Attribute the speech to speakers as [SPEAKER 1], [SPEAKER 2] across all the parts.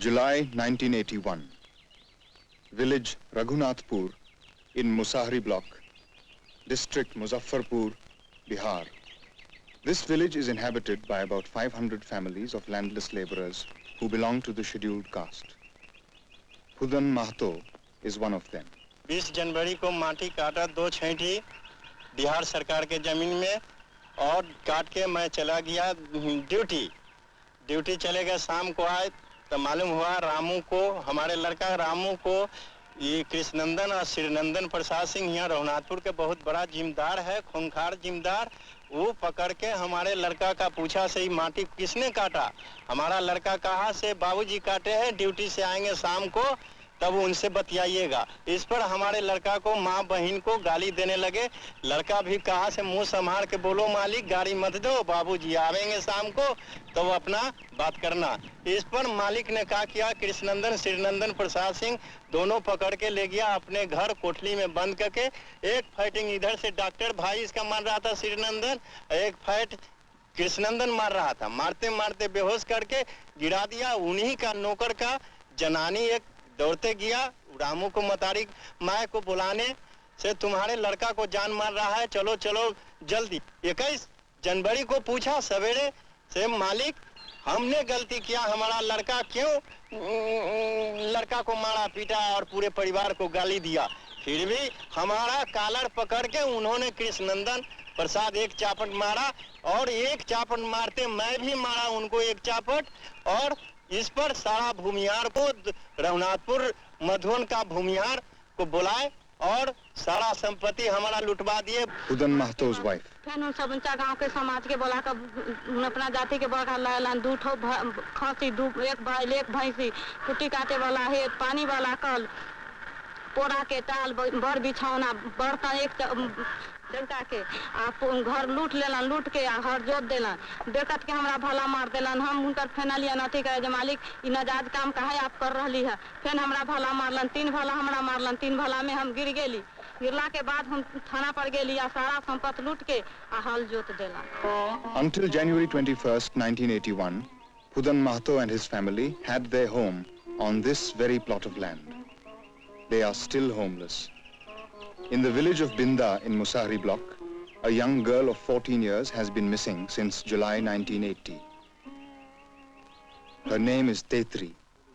[SPEAKER 1] July 1981. Village Raghunathpur in Musahri block, district Muzaffarpur, Bihar. This village is inhabited by about 500 families of landless laborers who belong to the scheduled caste. Phudan Mahato is one of them.
[SPEAKER 2] 20 जनवरी को माटी काटा 2 छैठी बिहार सरकार के जमीन में और काट के मैं चला गया ड्यूटी चले गए। शाम को आए तो मालूम हुआ रामू को, हमारे लड़का रामू को, ये कृष्णनंदन और श्रीनंदन प्रसाद सिंह यहाँ रघुनाथपुर के बहुत बड़ा जिम्मेदार है, खूंखार जिम्मेदार। वो पकड़ के हमारे लड़का का पूछा से माटी किसने काटा। हमारा लड़का कहा से बाबूजी काटे हैं, ड्यूटी से आएंगे शाम को तब उनसे बतियाइएगा। इस पर हमारे लड़का को माँ बहन को गाली देने लगे। लड़का भी कहा से मुंह संभाल के बोलो मालिक, गाड़ी मत दो, बाबूजी आवेंगे शाम को तो अपना बात करना। इस पर मालिक ने क्या किया, कृष्णनंदन श्रीनंदन प्रसाद सिंह दोनों पकड़ के ले गया अपने घर कोठली में बंद करके। एक फाइटिंग इधर से डॉक्टर भाई इसका मार रहा था श्रीनंदन, एक फाइट कृष्णनंदन मार रहा था। मारते मारते बेहोश करके गिरा दिया। उन्हीं का नौकर का जनानी एक दौड़ते गया रामू को मतारी माए को बुलाने से, तुम्हारे लड़का को जान मार रहा है, चलो चलो जल्दी। 21 जनवरी को पूछा सवेरे से, मालिक हमने गलती किया, हमारा लड़का क्यों लड़का को मारा पीटा और पूरे परिवार को गाली दिया। फिर भी हमारा कॉलर पकड़ के उन्होंने कृष्णनंदन प्रसाद एक चापट मारा और एक चापट मारते मैं भी मारा उनको एक चापट। और इस पर सारा भूमिहार को, रघुनाथपुर मधुबन का भूमिहार को बुलाए और सारा संपत्ति हमारा लुटवा दिए।
[SPEAKER 1] Phudan Mahato's wife.
[SPEAKER 3] फिर उन सब गांव के समाज के बोला कर अपना जाति के बोला लालन 2 ठो खसी, एक भैंसी, कुट्टी काटे वाला है, पानी वाला कल, पोड़ा के टाल, बड़ बिछौना, बर्तन एक डंका के आप घर लूट लेलन, लूट के हर जोत देलन। बेकत के हमरा भला मार देलन। हम उनकर फेनलियन अथी कहे मालिक इ नाजायज काम काहे आप कर रही है। फिर हमरा भला मारलन, 3 भला हमरा मारलन। 3 भला में हम गिर गेली। गिरला के बाद हम थाना पर गेली आ सारा संपत्ति लूट के हल जोत देलन।
[SPEAKER 1] Until January 21st, 1981, Phudan Mahato and his family had their home on this very plot of land. They are still homeless. In the village of Binda in Musahri block, a young girl of 14 years has been missing since July 1980. Her name is Tetri.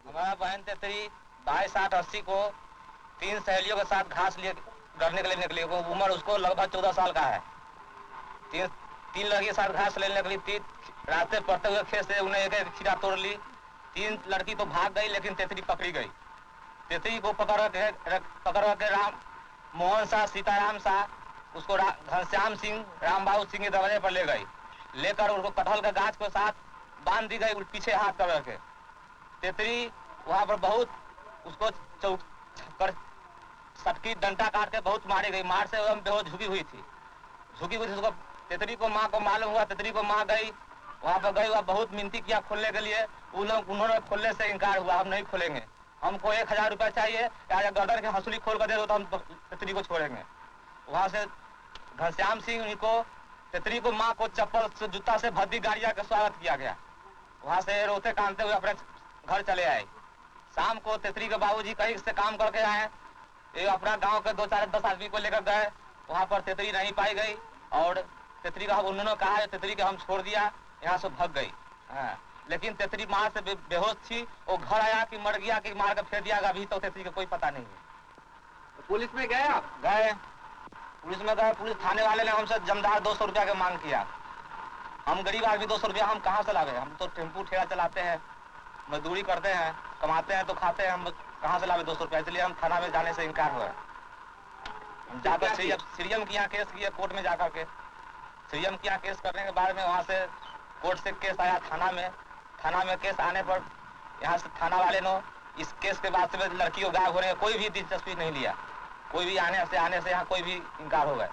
[SPEAKER 4] हमारा बहन तेतरी 22-60-80 को 3 सहेलियों के साथ घास लिए गढ़ने के लिए निकली। उम्र उसको लगभग 14 साल का है। 3 लड़की के साथ घास लेने के लिए रास्ते पड़ते हुए खेत से उन्हें एक खीरा तोड़ ली। 3 लड़की तो भाग गई लेकिन तेतरी पकड़ी गई। तेतरी को पकड़ के राम मोहन शाह, सीताराम शाह, उसको घनश्याम सिंह, रामबाबू सिंह के दरवाजे पर ले गई। लेकर उनको कटहल के गाछ के साथ बांध दी गई पीछे हाथ कर के। तेतरी वहां पर बहुत उसको सटकी डंडा काट के बहुत मारी गई। मार से एकदम बेहोश झुकी हुई थी। उसको तेतरी को माँ को मालूम हुआ। तेतरी को माँ गई, वहां पर गई, वह बहुत मिन्नती किया खोलने के लिए। उन्होंने खोलने से इनकार हुआ, हम नहीं खोलेंगे, हमको 1000 रुपया चाहिए, या गर्दन के हंसुली खोल कर दे दो तो हम तेतरी को छोड़ेंगे। वहां से घनश्याम सिंह उनको तेतरी को माँ को चप्पल से जूता से भद्दी गाड़िया का स्वागत किया गया। वहां से रोते कांदते हुए अपने घर चले आए। शाम को तेतरी के बाबूजी कहीं से काम करके आए, ये अपना गांव के 2-4-10 आदमी को लेकर गए। वहां पर तेतरी नहीं पाई गई और तेतरी का उन्होंने कहा तेतरी के हम छोड़ दिया, यहाँ से भाग गई। लेकिन तेतरी मार से बेहोश थी। वो घर आया कि मर गया कि मार कर फेंक दिया, अभी तो तेतरी का कोई पता नहीं है।
[SPEAKER 5] पुलिस में गए आप?
[SPEAKER 4] गए, पुलिस में गए। पुलिस थाने वाले ने हमसे जमदार 200 रुपया के मांग किया। हम गरीब आदमी 200 रुपया हम कहाँ से लावे? हम तो टेम्पू ठेला चलाते हैं, मजदूरी करते हैं, कमाते हैं तो खाते हैं, हम कहाँ से लावे 200 रुपया? इसलिए हम थाना में जाने से इनकार हुआ। हम जाकर सीएम के यहाँ केस किए, कोर्ट में जाकर के। सीएम के यहाँ केस करने के बाद में वहाँ से कोर्ट से केस आया थाना में। थाना में केस आने पर यहाँ से थाना वाले ने इस केस के बाद से लड़की को गायब होने का कोई भी दिलचस्पी नहीं लिया। कोई भी आने से यहाँ कोई भी इनकार हो गया।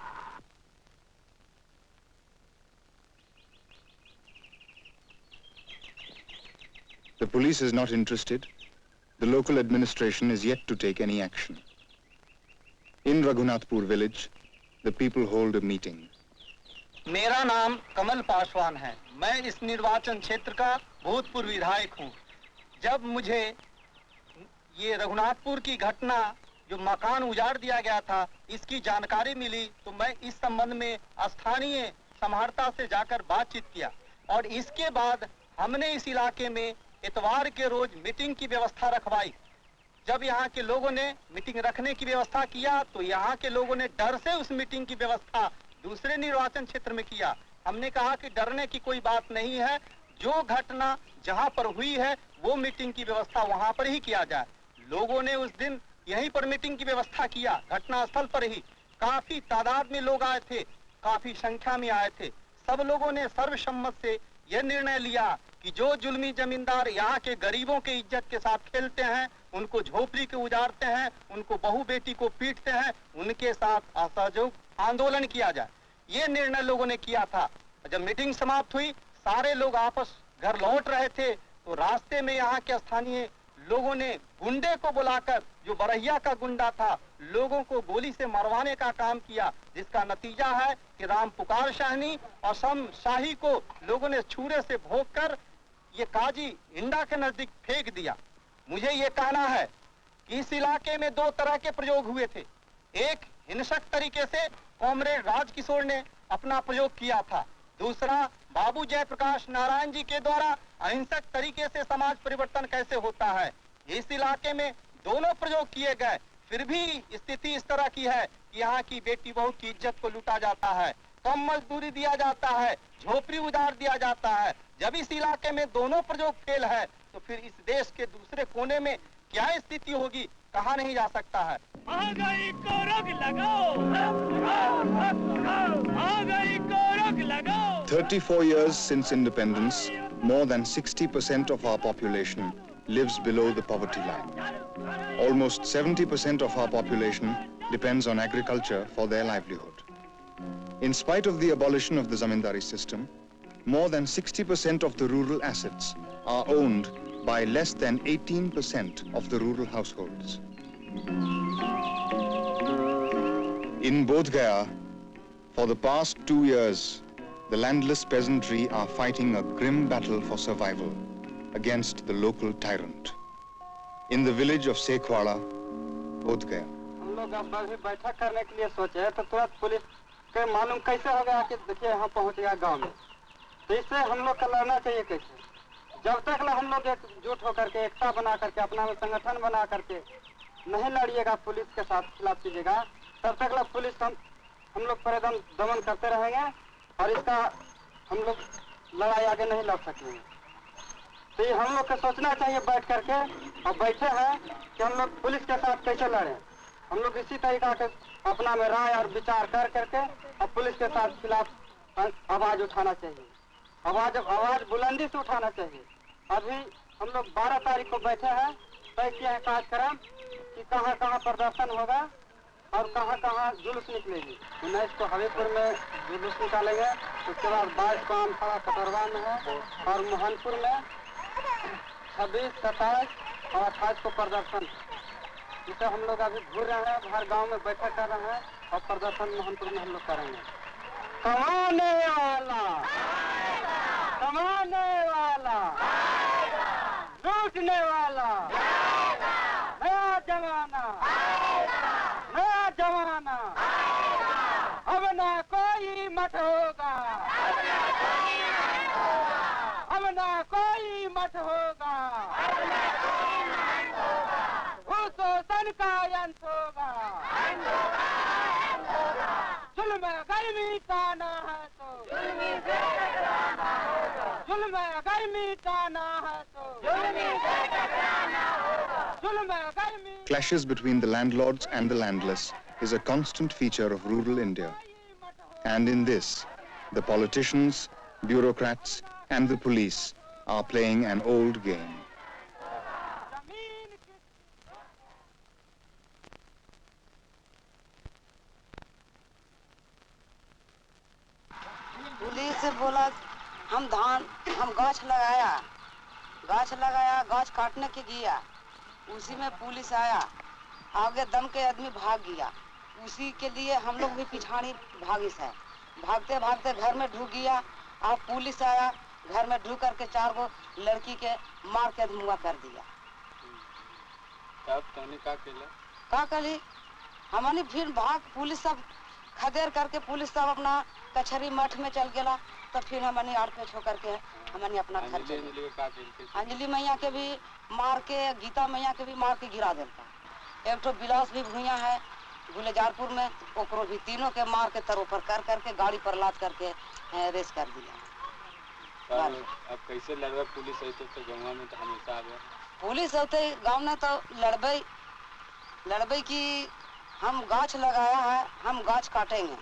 [SPEAKER 1] The police is not interested. The local administration is yet to take any action. In Raghunathpur village, the people hold a meeting.
[SPEAKER 5] मेरा नाम कमल पासवान है। मैं इस निर्वाचन क्षेत्र का भूतपूर्व विधायक हूँ। जब मुझे ये रघुनाथपुर की घटना, जो मकान उजाड़ दिया गया था, इसकी जानकारी मिली तो मैं इस संबंध में स्थानीय समाहर्ता से जाकर बातचीत किया और इसके बाद हमने इस इलाके में इतवार के रोज मीटिंग की व्यवस्था रखवाई। जब यहाँ के लोगों ने मीटिंग रखने की व्यवस्था किया तो यहाँ के लोगों ने डर से उस मीटिंग की व्यवस्था दूसरे निर्वाचन क्षेत्र में किया। हमने कहा कि डरने की कोई बात नहीं है, जो घटना जहाँ पर हुई है वो मीटिंग की व्यवस्था वहाँ पर ही किया जाए। लोगों ने उस दिन यहीं पर मीटिंग की व्यवस्था किया, घटनास्थल पर ही। काफी तादाद में लोग आए थे, काफी संख्या में आए थे। सब लोगों ने सर्वसम्मत से यह निर्णय लिया कि जो जुल्मी जमींदार यहाँ के गरीबों के इज्जत के साथ खेलते हैं, उनको झोपड़ी के उजाड़ते हैं, उनको बहू बेटी को पीटते हैं, उनके साथ असहयोग आंदोलन किया जाए। ये निर्णय लोगों ने किया था। जब मीटिंग समाप्त हुई, सारे लोग आपस घर लौट रहे थे तो रास्ते में यहाँ के स्थानीय लोगों ने गुंडे को बुलाकर, जो बरहिया का गुंडा था, लोगों को गोली से मरवाने का काम किया, जिसका नतीजा है कि राम पुकार शाहनी और शम शाही को लोगों ने छुरे से भोंककर ये काजी इंडा के नजदीक फेंक दिया। मुझे ये कहना है कि इस इलाके में दो तरह के प्रयोग हुए थे। एक हिंसक तरीके से कॉमरेड राजकिशोर ने अपना प्रयोग किया था, दूसरा बाबू जयप्रकाश नारायण जी के द्वारा अहिंसक तरीके से समाज परिवर्तन कैसे होता है। इस इलाके में दोनों प्रयोग किए गए, फिर भी स्थिति इस तरह की है कि यहाँ की बेटी बहू की इज्जत को लूटा जाता है, कम मजदूरी दिया जाता है, झोपड़ी उजाड़ दिया जाता है। जब इस इलाके में दोनों प्रयोग फेल है तो फिर इस देश के दूसरे कोने में क्या स्थिति होगी, कहा नहीं जा सकता है।
[SPEAKER 6] महंगाई को रोक लगाओ, महंगाई को रोक लगाओ।
[SPEAKER 1] 34 years since independence, more than 60% of our population lives below the poverty line. Almost 70% of our population depends on agriculture for their livelihood. In spite of the abolition of the zamindari system, more than 60% of the rural assets are owned by less than 18% of the rural households. In Bodh Gaya, for the past 2 years, the landless peasantry are fighting a grim battle for survival against the local tyrant. In the village of Sekhwala, Bodh Gaya.
[SPEAKER 7] हम लोग अब अभी बैठक करने के लिए सोचे तो तुरंत पुलिस के मालूम कैसे हो गया कि देखिए यहाँ पहुँच गया गांव में। तो इससे हम लोग का लड़ना चाहिए कैसे? जब तक ना हम लोग एकजुट होकर के, एकता बना करके, अपना में संगठन बना करके नहीं लड़िएगा, पुलिस के साथ खिलाफ कीजिएगा, तब तक ना पुलिस हम लोग पर एकदम दमन करते रहेंगे और इसका हम लोग लड़ाई आगे नहीं लड़ सकेंगे। तो ये हम लोग को सोचना चाहिए बैठ करके, और बैठे हैं कि हम लोग पुलिस के साथ कैसे लड़ें। हम लोग इसी तरीका के अपना में राय और विचार कर करके और पुलिस के साथ खिलाफ आवाज उठाना चाहिए, आवाज बुलंदी से उठाना चाहिए। अभी हम लोग 12 तारीख को बैठे हैं, तय किया है कार्यक्रम कि कहाँ कहाँ प्रदर्शन होगा और कहाँ कहाँ जुलूस निकलेगी। 19 को हबीबपुर में जुलूस निकालेंगे, उसके बाद 22 को आमथड़ा कटरवा में है और मोहनपुर में 26, 27 और 28 को प्रदर्शन। इसे हम लोग अभी घूर रहे हैं, हर गांव में बैठक कर रहे हैं और प्रदर्शन मोहनपुर में हम लोग करेंगे। कमाने वाला, कमाने वाला, लूटने वाला, नया जमाना, नया जमाना, अब ना कोई मत होगा, अब ना कोई मत होगा, शोषण का अंत होगा, जुल्म अगर मिटाना है तो, जुल्म अगर मिटाना है तो, जुल्म अगर मिटाना।
[SPEAKER 1] Clashes between the landlords and the landless is a constant feature of rural India. And in this, the politicians, bureaucrats, and the police are playing an old game.
[SPEAKER 8] Police से बोला हम गाछ लगाया, गाछ काटने के गया, उसी में पुलिस आया, आगे दम के आदमी भाग गया, उसी के लिए हम लोग भी पिछाड़ी भागी से, भागते भागते घर में ढुक गया। अब पुलिस आया घर में ढू करके 4 गो लड़की के मार के धुआं कर दिया।
[SPEAKER 7] तब तोनी का केला?
[SPEAKER 8] का करी हमनी फिर भाग पुलिस सब खदेड़ करके पुलिस सब अपना कचहरी मठ में चल गेला। तो फिर हमनी आड़ पे छो करके हमनी अपना घर चले। अंजलि मैया के भी मार के, गीता मैया के भी मार के गिरा देता। एक तो बिलास भी भूया है गुलजारपुर में, ओकरो भी तीनों के मार के तरोपर कर करके गाड़ी पर लाद करके रेस कर दिया।
[SPEAKER 7] अब कैसे लड़वा पुलिस है तो गाँव में तो हमेशा आवे।
[SPEAKER 8] पुलिस होते गाँव में तो लड़बे की हम गाछ लगाया है, हम गाछ काटेंगे।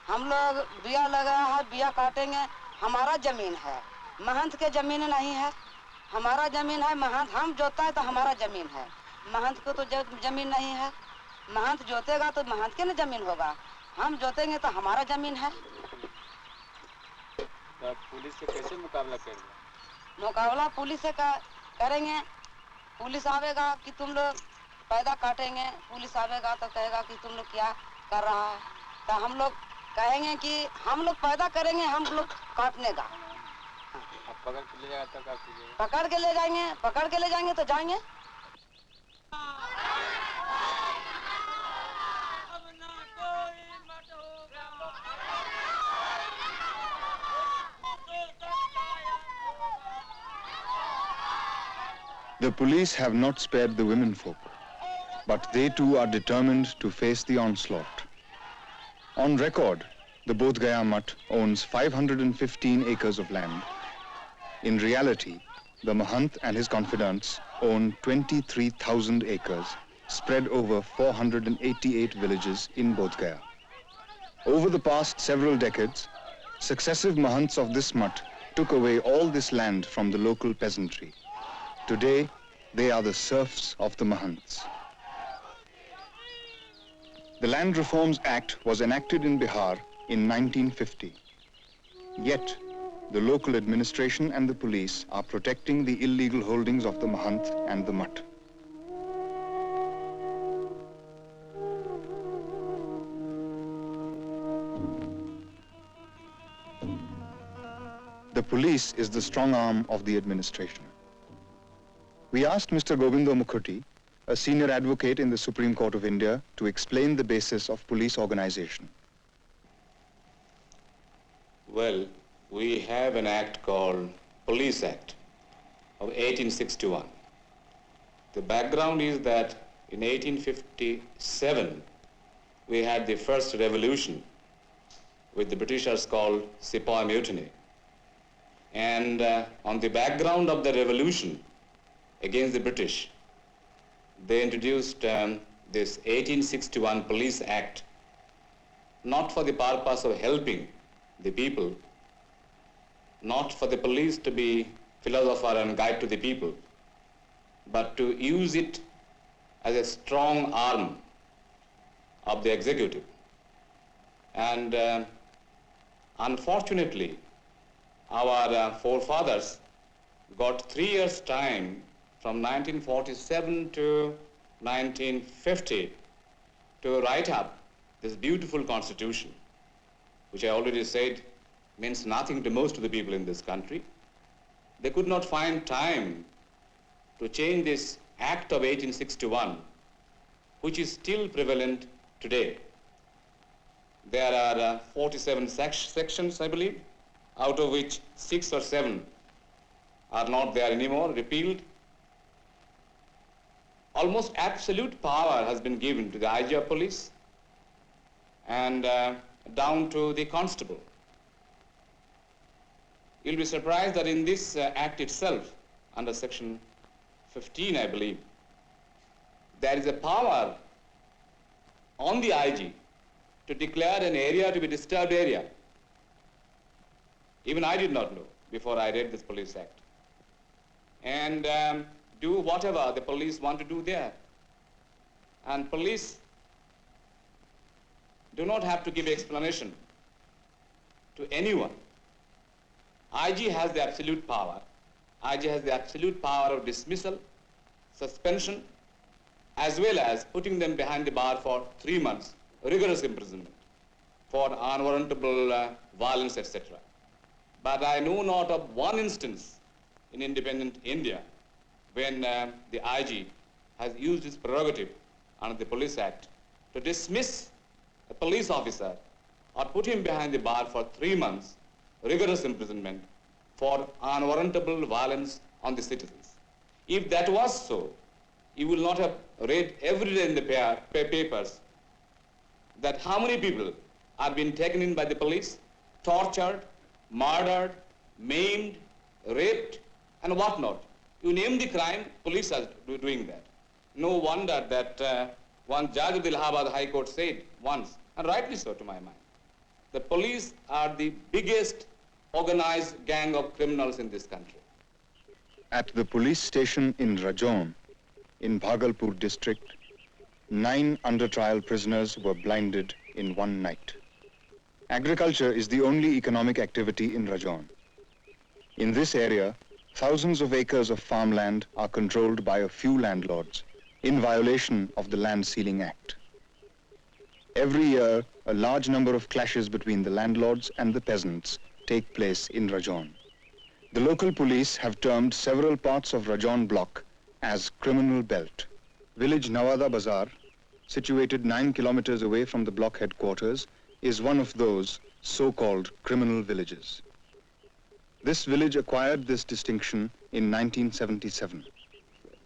[SPEAKER 8] हम लोग बिया लगाया है, बिया काटेंगे। हमारा जमीन है, महंत के जमीन नहीं है। हमारा जमीन है, महंत हम जोता है तो हमारा जमीन है। महंत को तो जमीन नहीं है। महंत जोतेगा तो महंत के ना जमीन होगा, हम जोतेंगे तो हमारा जमीन है।
[SPEAKER 7] तो पुलिस से कैसे मुकाबला करेंगे?
[SPEAKER 8] मुकाबला पुलिस से करेंगे। पुलिस आवेगा कि तुम लोग पैदा काटेंगे, पुलिस आवेगा तो कहेगा कि तुम लोग क्या कर रहा है। तो हम लोग कहेंगे कि हम लोग पैदा करेंगे, हम लोग काटने का।
[SPEAKER 7] अब पकड़ के ले जाएगा तो क्या कीजिएगा?
[SPEAKER 8] पकड़ के ले जाएंगे, पकड़ के ले जाएंगे तो जाएंगे।
[SPEAKER 1] The police have not spared the women folk, but they too are determined to face the onslaught. On record, the Bodh Gaya Mutt owns 515 acres of land. In reality, the Mahant and his confidants own 23,000 acres spread over 488 villages in Bodh Gaya. Over the past several decades, successive Mahants of this Mutt took away all this land from the local peasantry. Today, they are the serfs of the Mahants. The Land Reforms Act was enacted in Bihar in 1950. Yet, the local administration and the police are protecting the illegal holdings of the Mahant and the Mutt. The police is the strong arm of the administration. We asked Mr. Govindo Mukherjee, a senior advocate in the Supreme Court of India, to explain the basis of police organization.
[SPEAKER 9] Well, we have an act called Police Act of 1861. The background is that in 1857, we had the first revolution, which the Britishers called Sepoy Mutiny. And on the background of the revolution against the British, they introduced this 1861 Police Act, not for the purpose of helping the people, not for the police to be philosopher and guide to the people, but to use it as a strong arm of the executive. And unfortunately, our forefathers got 3 years' time from 1947 to 1950 to write up this beautiful constitution, which I already said means nothing to most of the people in this country. They could not find time to change this Act of 1861, which is still prevalent today. There are 47 sections, I believe, out of which 6 or 7 are not there anymore, repealed. Almost absolute power has been given to the IG of police and down to the constable. You'll be surprised that in this act itself, under section 15, I believe, there is a power on the IG to declare an area to be disturbed area. Even I did not know before I read this police act. And do whatever the police want to do there. And police do not have to give explanation to anyone. IG has the absolute power. IG has the absolute power of dismissal, suspension, as well as putting them behind the bar for 3 months, rigorous imprisonment for unwarrantable violence, etc. but I know not of one instance in independent India when the IG has used its prerogative under the Police Act to dismiss a police officer or put him behind the bar for 3 months, rigorous imprisonment for unwarrantable violence on the citizens. If that was so, you will not have read every day in the papers that how many people are being taken in by the police, tortured, murdered, maimed, raped, and whatnot. You name the crime, police are doing that. No wonder that one judge of the Allahabad High Court said once, and rightly so to my mind, the police are the biggest organized gang of criminals in this country.
[SPEAKER 1] At the police station in Rajouri, in Bhagalpur district, 9 under-trial prisoners were blinded in one night. Agriculture is the only economic activity in Rajouri. In this area, thousands of acres of farmland are controlled by a few landlords in violation of the Land Ceiling Act. Every year, a large number of clashes between the landlords and the peasants take place in Rajouri. The local police have termed several parts of Rajouri block as criminal belt. Village Nawada Bazar, situated 9 kilometers away from the block headquarters, is one of those so-called criminal villages. This village acquired this distinction in 1977.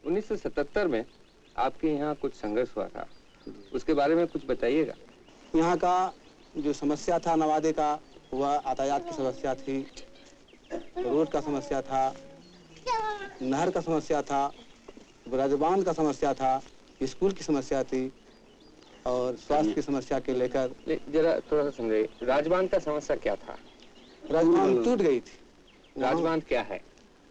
[SPEAKER 10] 1977 में आपके यहाँ कुछ संघर्ष हुआ था, उसके बारे में कुछ बताइएगा।
[SPEAKER 7] यहाँ का जो समस्या था नवादे का, वह यातायात की समस्या थी, रोड का समस्या था, नहर का समस्या था, राजबांध का समस्या था, स्कूल की समस्या थी और स्वास्थ्य की समस्या के लेकर।
[SPEAKER 10] जरा थोड़ा सा समझाइए, राजबांध का समस्या क्या था?
[SPEAKER 7] राजबांध टूट गई थी।
[SPEAKER 10] राजबांध क्या है?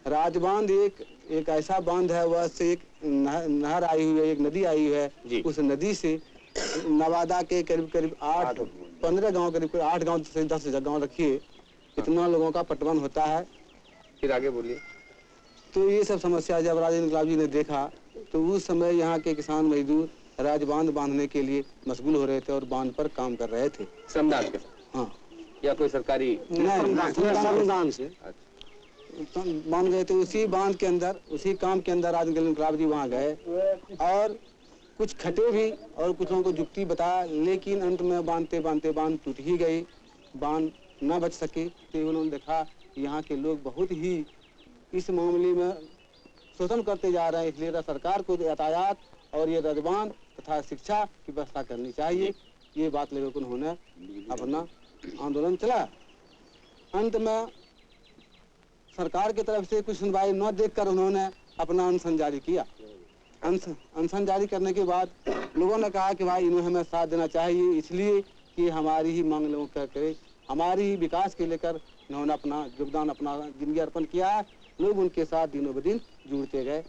[SPEAKER 7] राजबांध एक ऐसा बांध है, वह से एक नहर आई हुई है, एक नदी आई हुई है। उस नदी से नवादा के करीब 15 गांव, करीब 8 गांव से 10 गांव रखिए, इतना लोगों का पटवन होता है।
[SPEAKER 10] फिर आगे बोलिए।
[SPEAKER 7] तो ये सब समस्या जब राजेंद्र गुलाब जी ने देखा, तो उस समय यहाँ के किसान मजदूर राजबांध बांधने के लिए मशगूल हो रहे थे और बांध पर काम कर रहे थे।
[SPEAKER 10] श्रमदान के? हाँ। या कोई सरकारी?
[SPEAKER 7] श्रमदान से बांध गए थे। उसी बांध के अंदर, उसी काम के अंदर राजेंद्र गुलाब जी वहाँ गए और कुछ खटे भी और कुछ लोगों को जुक्ति बताया, लेकिन अंत में बांधते बांधते बांध टूट ही गई, बांध न बच सकी। तो उन्होंने देखा यहाँ के लोग बहुत ही इस मामले में शोषण करते जा रहे हैं, इसलिए सरकार को यातायात और ये राजबांध तथा शिक्षा की व्यवस्था करनी चाहिए। ये बात लेकर उन्होंने अपना आंदोलन चला। अंत में सरकार की तरफ से कुछ सुनवाई न देखकर उन्होंने अपना अनशन जारी किया। अनशन जारी करने के बाद लोगों ने कहा कि भाई इन्हें हमें साथ देना चाहिए, इसलिए कि हमारी ही मांग लोगों का करे, हमारी ही विकास के लेकर इन्होंने अपना योगदान, अपना जिंदगी अर्पण किया है। लोग उनके साथ दिनों ब दिन जुड़ते गए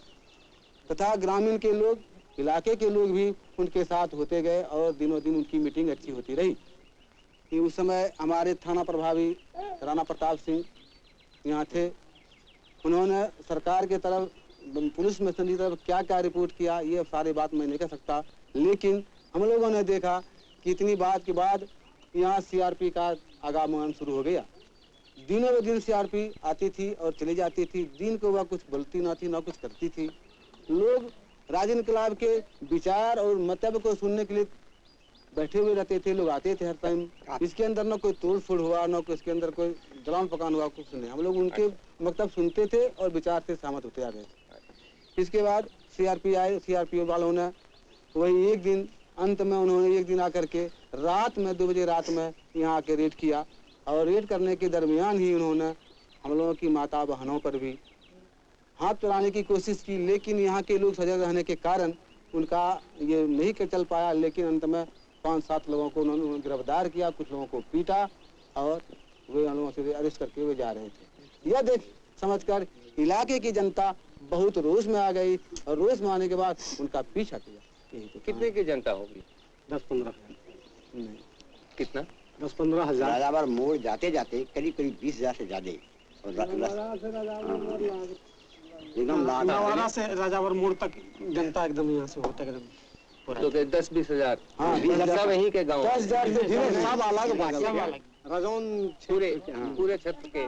[SPEAKER 7] तथा ग्रामीण के लोग, इलाके के लोग भी उनके साथ होते गए और दिनों दिन उनकी मीटिंग अच्छी होती रही। कि उस समय हमारे थाना प्रभावी राणा प्रताप सिंह यहाँ थे। उन्होंने सरकार के तरफ, पुलिस मिशन की तरफ क्या क्या रिपोर्ट किया, ये सारी बात मैं नहीं कह सकता, लेकिन हम लोगों ने देखा कि इतनी बात के बाद यहाँ सीआरपी का आगमन शुरू हो गया। दिनों ब दिन सीआरपी आती थी और चली जाती थी, दिन को वह कुछ बोलती ना थी, ना कुछ करती थी। लोग राजेंद्र गुलाब के विचार और मतब को सुनने के लिए बैठे हुए रहते थे, लोग आते थे हर टाइम। इसके अंदर न कोई तोड़ फोड़ हुआ, न कोई इसके अंदर कोई जलान पकान हुआ, कुछ नहीं। हम लोग उनके मतलब सुनते थे और विचार से सहमत होते आ गए। इसके बाद सीआरपी आए, सीआरपी वालों ने वही एक दिन, अंत में उन्होंने एक दिन आकर के रात में 2 बजे रात में यहाँ आके रेड किया और रेड करने के दरमियान ही उन्होंने हम लोगों की माता बहनों पर भी हाथ चलाने की कोशिश की, लेकिन यहाँ के लोग सजग रहने के कारण उनका ये नहीं चल पाया। लेकिन अंत में 5-7 लोगों को उन्होंने गिरफ्तार किया, कुछ लोगों को पीटा और वे लोगों से अरेस्ट करके वे जा रहे थे। यह देख समझकर इलाके की जनता बहुत रोष में आ गई और रोष में आने के बाद उनका पीछा किया।
[SPEAKER 10] कितने की जनता होगी?
[SPEAKER 7] 10-15 नहीं,
[SPEAKER 10] कितना?
[SPEAKER 7] 10-15 हजार।
[SPEAKER 11] राजावर मोड़ जाते जाते करीब 20,000 से ज्यादा
[SPEAKER 7] नवादा से राजावर मोड़ तक जनता एकदम यहाँ से होता एकदम।
[SPEAKER 10] तो 10-20 हजार।
[SPEAKER 7] हाँ,
[SPEAKER 10] सब यहीं के गाँव।
[SPEAKER 7] 10,000 सब अलग
[SPEAKER 11] रजौन
[SPEAKER 10] पूरे पूरे क्षेत्र के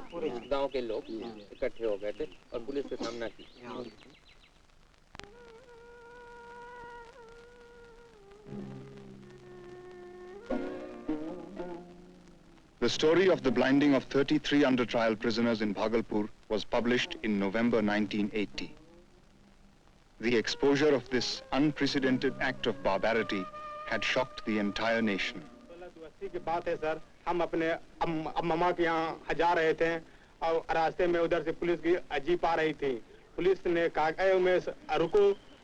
[SPEAKER 10] गांव के लोग इकट्ठे हो गए थे और पुलिस के सामना की।
[SPEAKER 1] The story of the blinding of 33 under trial prisoners in Bhagalpur was published in November 1980. The exposure of this unprecedented act of barbarity had shocked the entire nation.
[SPEAKER 12] की बात है सर, हम अपने अम्मा के यहाँ जा रहे थे और रास्ते में उधर से पुलिस की जीप आ रही थी। पुलिस ने कहा मैं रुको,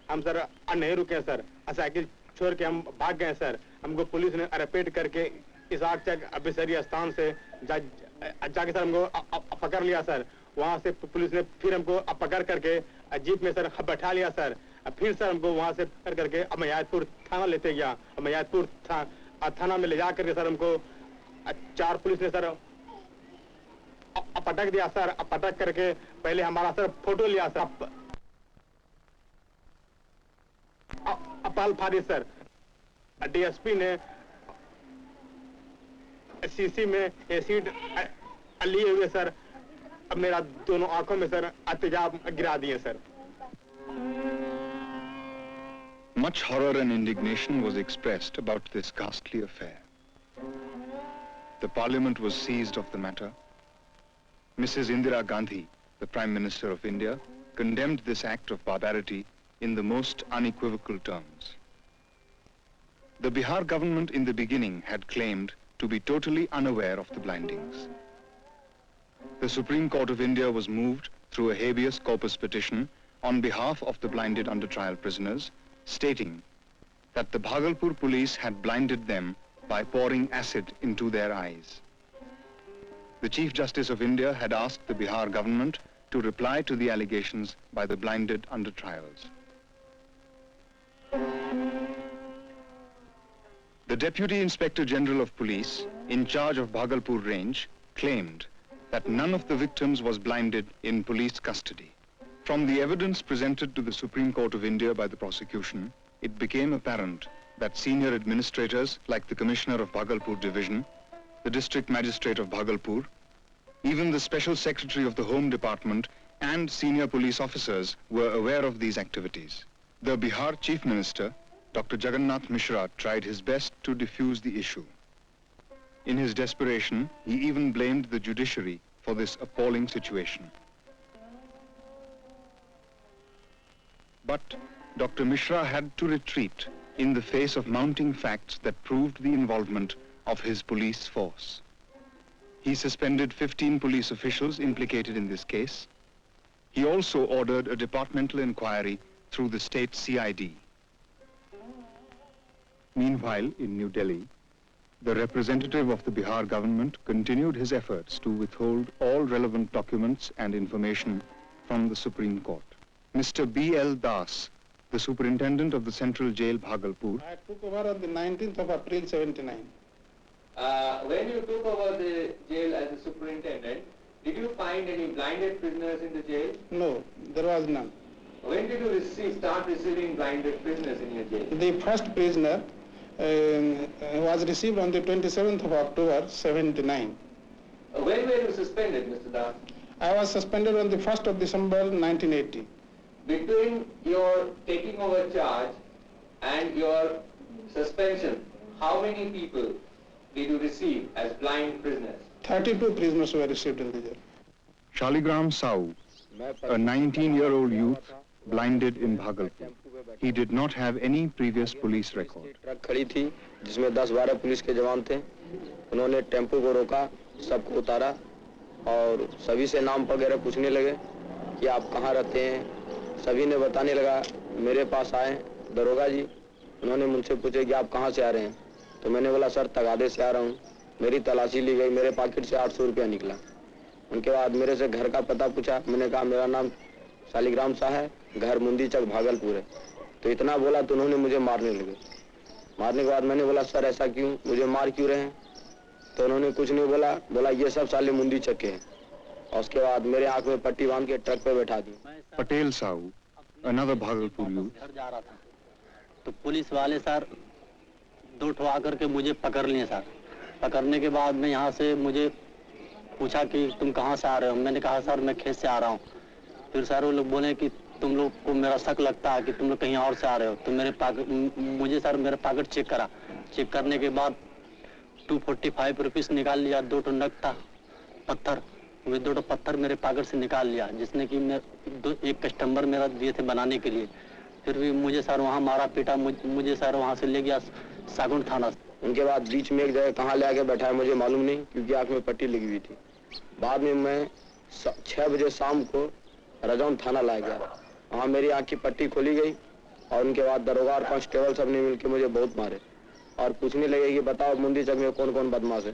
[SPEAKER 12] हम सर नहीं रुके सर, साइकिल छोड़ के हम भाग गए सर। हमको पुलिस ने अरेस्ट करके इस आगचक अभिसरी स्थान से जाके सर हमको पकड़ लिया सर। वहाँ से पुलिस ने फिर हमको पकड़ करके जीप में सर बैठा लिया सर। फिर सर हमको वहाँ से पकड़ करके मयादपुर थाना लेते गया। मयादपुर थाना में ले जा करके सर हमको 4 पुलिस ने सर पटक दिया सर। पटक करके पहले हमारा सर फोटो लिया सर, अपाल फारी सर। डीएसपी ने सीसी में एसिड लिए हुए सर अब मेरा दोनों आंखों में सर तेजाब गिरा दिए sir.
[SPEAKER 1] Much horror and indignation was expressed about this ghastly affair. The parliament was seized of the matter. Mrs. Indira Gandhi, the Prime Minister of India, condemned this act of barbarity in the most unequivocal terms. The Bihar government in the beginning had claimed to be totally unaware of the blindings. The Supreme Court of India was moved through a habeas corpus petition on behalf of the blinded under trial prisoners, stating that the Bhagalpur police had blinded them by pouring acid into their eyes. The Chief Justice of India had asked the Bihar government to reply to the allegations by the blinded under trials. The Deputy Inspector General of Police, in charge of Bhagalpur range, claimed that none of the victims was blinded in police custody. From the evidence presented to the Supreme Court of India by the prosecution, it became apparent that senior administrators like the Commissioner of Bhagalpur Division, the District Magistrate of Bhagalpur, even the Special Secretary of the Home Department and senior police officers were aware of these activities. The Bihar Chief Minister, Dr. Jagannath Mishra, tried his best to defuse the issue. In his desperation, he even blamed the judiciary for this appalling situation. But Dr. Mishra had to retreat in the face of mounting facts that proved the involvement of his police force. He suspended 15 police officials implicated in this case. He also ordered a departmental inquiry through the state CID. Meanwhile, in New Delhi, the representative of the Bihar government continued his efforts to withhold all relevant documents and information from the Supreme Court. Mr. B.L. Das, the superintendent of the Central Jail, Bhagalpur.
[SPEAKER 12] I took over on the 19th of April, 79.
[SPEAKER 10] When you took over the jail as a superintendent, did you find any blinded prisoners in the jail?
[SPEAKER 12] No, there was none.
[SPEAKER 10] When did you start receiving blinded prisoners in your jail?
[SPEAKER 12] The first prisoner was received on the 27th of October, 79.
[SPEAKER 10] When were you suspended, Mr. Das?
[SPEAKER 12] I was suspended on the 1st of December, 1980.
[SPEAKER 10] Between your taking over charge and your suspension, how many people did you receive as blind prisoners?
[SPEAKER 12] 32 prisoners were received in the jail.
[SPEAKER 1] Shaligram Sau, a 19-year-old youth blinded in Bhagalpur. He did not have any previous police record.
[SPEAKER 13] Truck खड़ी थी जिसमें 10-12 police के जवान थे। उन्होंने tempo को रोका, सबको उतारा और सभी से नाम वगैरह पूछने लगे कि आप कहाँ रहते हैं। सभी ने बताने लगा, मेरे पास आए दरोगा जी। उन्होंने मुझसे पूछे कि आप कहाँ से आ रहे हैं, तो मैंने बोला सर तगादे से आ रहा हूँ। मेरी तलाशी ली गई, मेरे पॉकेट से 800 रुपया निकला। उनके बाद मेरे से घर का पता पूछा। मैंने कहा मेरा नाम शालिग्राम शाह है, घर मुंदी चक भागलपुर है। तो इतना बोला तो उन्होंने मुझे मारने लगे। मारने के बाद मैंने बोला सर ऐसा क्यों, मुझे मार क्यों रहे हैं? तो उन्होंने कुछ नहीं बोला, बोला ये सब साले मुंदी चक के हैं। और उसके बाद मेरे आंख में पट्टी बांध के ट्रक पे बैठा दी।
[SPEAKER 1] Patel Sau, another Bhagalpur youth.
[SPEAKER 14] जा रहा था तो पुलिस वाले सर 2 ठो आकर के मुझे पकड़ लिए सर
[SPEAKER 5] पकड़ने के बाद में यहाँ से मुझे पूछा कि तुम कहाँ से आ रहे हो। मैंने कहा सर मैं खेत से आ रहा हूँ। फिर सर वो लोग बोले कि तुम लोग को मेरा शक लगता है कि तुम लोग कहीं और से आ रहे हो। तो मुझे सर मेरा पॉकेट चेक करा। चेक करने के बाद 245 रुपीज़ निकाल लिया। 2 नग था पत्थर, वे 2 पत्थर मेरे पॉकेट से निकाल लिया, जिसने कि एक कस्टमर मेरा दिए थे बनाने के लिए। फिर भी मुझे सर वहाँ मारा पीटा। मुझे सर वहाँ से ले गया सागुन थाना।
[SPEAKER 13] उनके बाद बीच में एक जगह कहाँ ले आके बैठाया मुझे मालूम नहीं, क्योंकि आँख में पट्टी लगी हुई थी। बाद में मैं 6 बजे शाम को रजौन थाना लाया गया। वहाँ मेरी आँख की पट्टी खोली गई और उनके बाद दरोगा और कांस्टेबल सब ने मिलकर मुझे बहुत मारे और पूछने लगे कि बताओ मुंदी चक में कौन कौन बदमाश है।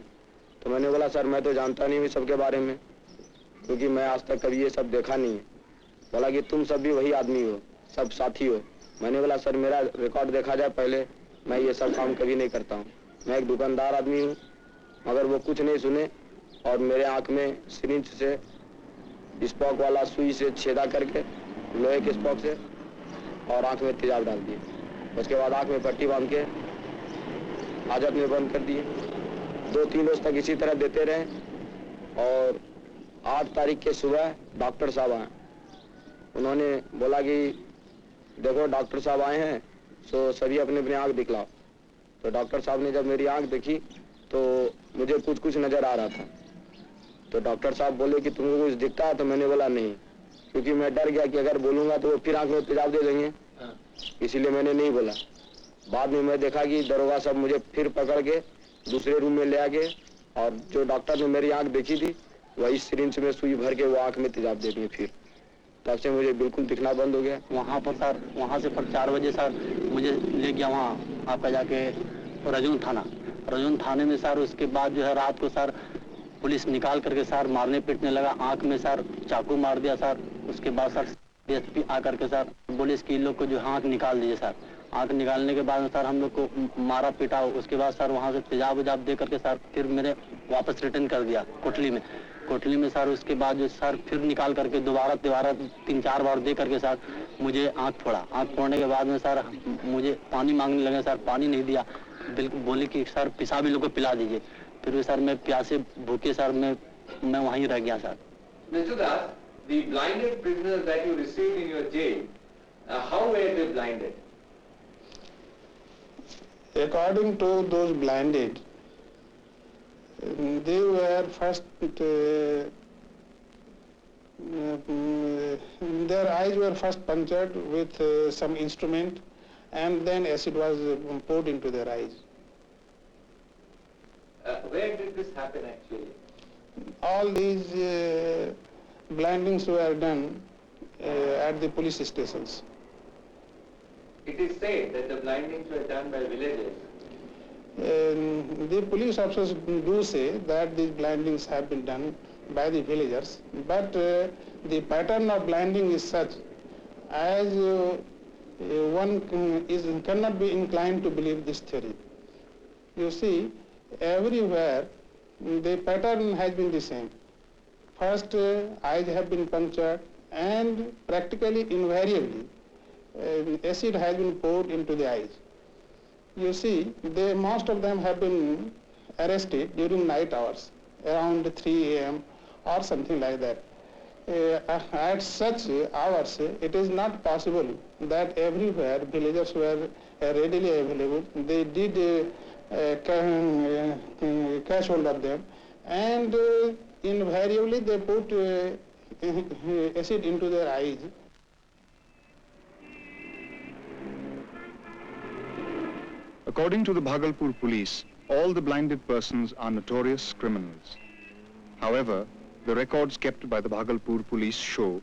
[SPEAKER 13] तो मैंने बोला सर मैं तो जानता नहीं हूँ सबके बारे में, क्योंकि मैं आज तक कभी ये सब देखा नहीं है। बोला कि तुम सब भी वही आदमी हो, सब साथी हो। मैंने बोला सर मेरा रिकॉर्ड देखा जाए पहले, मैं ये सब काम कभी नहीं करता हूँ। मैं एक दुकानदार आदमी हूँ। मगर वो कुछ नहीं सुने और मेरे आँख में सिरिंज से स्पॉक वाला सुई से छेदा करके लोहे के स्पॉक से और आँख में तेजाब डाल दिए। उसके बाद आँख में पट्टी बांध के हाजत में बंद कर दिए। 2-3 रोज तक इसी तरह देते रहे और 8 तारीख के सुबह डॉक्टर साहब आए। उन्होंने बोला कि देखो डॉक्टर साहब आए हैं, सो सभी अपने अपने आँख दिखलाओ। तो डॉक्टर साहब ने जब मेरी आँख देखी तो मुझे कुछ नजर आ रहा था। तो डॉक्टर साहब बोले कि तुमको कुछ दिखता है? तो मैंने बोला नहीं, क्योंकि मैं डर गया कि अगर बोलूंगा तो वो फिर आँख में तेजाब दे देंगे, इसीलिए मैंने नहीं बोला। बाद में मैं देखा कि दरोगा साहब मुझे फिर पकड़ के दूसरे रूम में ले आ गए और जो डॉक्टर ने मेरी आँख देखी थी वही सिरिंज में सुई भर के वो आँख में तेजाब दे दिए। फिर तब से मुझे बिल्कुल दिखना बंद हो गया। वहाँ पर सर, वहाँ से पर 4 बजे सर मुझे ले गया वहाँ आपका जाके रजौन थाने में सर। उसके बाद जो है रात को सर पुलिस निकाल करके सर मारने पीटने लगा। आँख में सर चाकू मार दिया सर। उसके बाद सर DSP आकर के सर बोले कि इन लोग को जो आँख निकाल दीजिए सर। आँख निकालने के बाद सर हम लोग को मारा पीटा। उसके बाद सर वहाँ से तेजाब उजाब दे करके सर फिर मेरे वापस रिटर्न कर दिया कोटली में सर। उसके बाद जो सर फिर निकाल करके दोबारा 3-4 बार दे करके सर मुझे आँख फोड़ा। आँख फोड़ने के बाद में सर मुझे पानी मांगने लगे सर। पानी नहीं दिया, बिल्कुल बोले कि सर पेशाब इन लोग को पिला दीजिए। फिर भी सर मैं प्यासे भूखे सर मैं वहीं रह गया sir.
[SPEAKER 10] Mr. Das, the blinded prisoners that you received in your jail, how were they blinded?
[SPEAKER 12] According to those blinded, they were first, their eyes were first punctured with some instrument and then acid was poured into their eyes.
[SPEAKER 10] Where did this happen actually?
[SPEAKER 12] All these blindings were done at the police stations.
[SPEAKER 10] It is said that the blindings were done by villagers.
[SPEAKER 12] The police officers do say that these blindings have been done by the villagers, but the pattern of blinding is such as one cannot be inclined to believe this theory. You see, everywhere the pattern has been the same. First, eyes have been punctured and practically invariably acid has been poured into the eyes. You see, most of them have been arrested during night hours, around 3 a.m. or something like that. At such hours, it is not possible that everywhere villagers were readily available. They did catch hold of them, and invariably they put acid into their eyes.
[SPEAKER 1] According to the Bhagalpur police, all the blinded persons are notorious criminals. However, the records kept by the Bhagalpur police show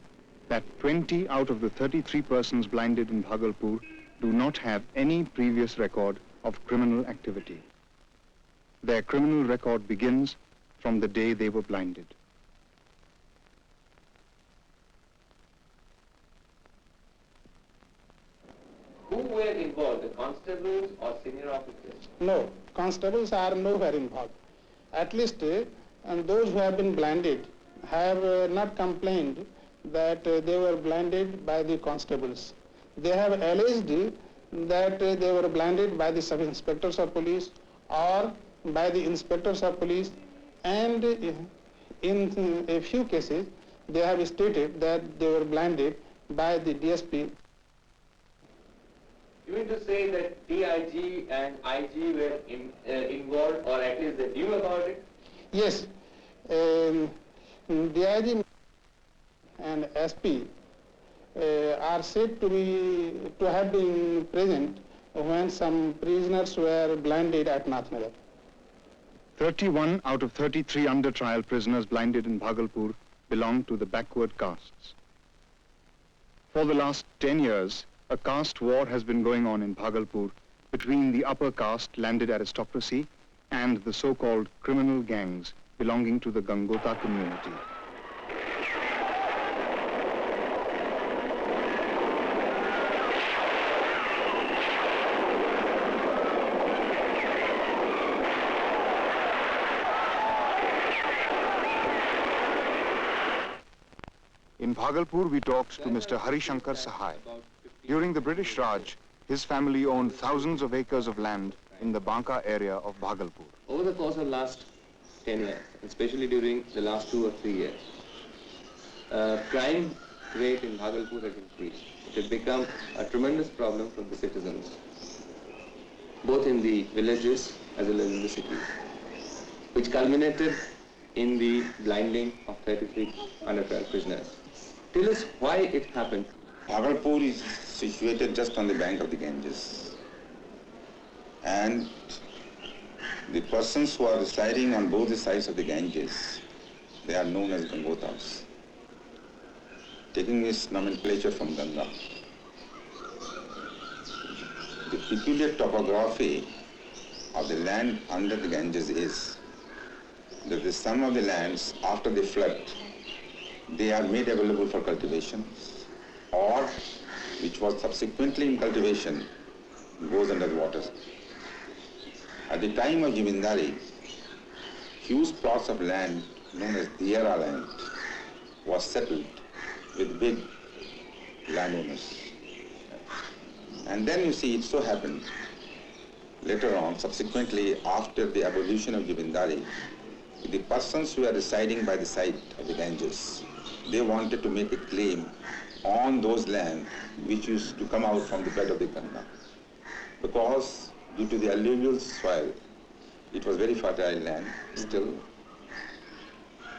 [SPEAKER 1] that 20 out of the 33 persons blinded in Bhagalpur do not have any previous record of criminal activity. Their criminal record begins from the day they were blinded.
[SPEAKER 10] Who were involved, the constables or senior officers?
[SPEAKER 12] No, constables are nowhere involved. At least those who have been blinded have not complained that they were blinded by the constables. They have alleged that they were blinded by the sub-inspectors of police or by the inspectors of police, and in a few cases they have stated that they were blinded by the DSP.
[SPEAKER 10] You mean to say that DIG and IG were involved, or at least they knew about it?
[SPEAKER 12] Yes, DIG and SP are said to have been present when some prisoners were blinded at Nathnagar.
[SPEAKER 1] 31 out of 33 under trial prisoners blinded in Bhagalpur belong to the backward castes. For the last 10 years, a caste war has been going on in Bhagalpur between the upper caste landed aristocracy and the so-called criminal gangs belonging to the Gangota community. In Bhagalpur, we talked to Mr. Hari Shankar Sahai. During the British Raj, his family owned thousands of acres of land in the Banka area of Bhagalpur.
[SPEAKER 10] Over the course of the last 10 years, especially during the last 2 or 3 years, crime rate in Bhagalpur has increased. It has become a tremendous problem for the citizens, both in the villages as well as in the cities, which culminated in the blinding of 33 under trial prisoners. Tell us why it happened.
[SPEAKER 14] Bhagalpur is situated just on the bank of the Ganges, and the persons who are residing on both the sides of the Ganges, they are known as Gangotas, taking this nomenclature from Ganga. The peculiar topography of the land under the Ganges is that the some of the lands after the flood, they are made available for cultivation, or which was subsequently in cultivation goes under the water. At the time of Jamindari, huge plots of land known as Diara land was settled with big landowners. And then you see it so happened later on, subsequently after the abolition of Jamindari, the persons who are residing by the side of the Ganges, they wanted to make a claim on those lands which used to come out from the bed of the Ganga. Because due to the alluvial soil, it was very fertile land still.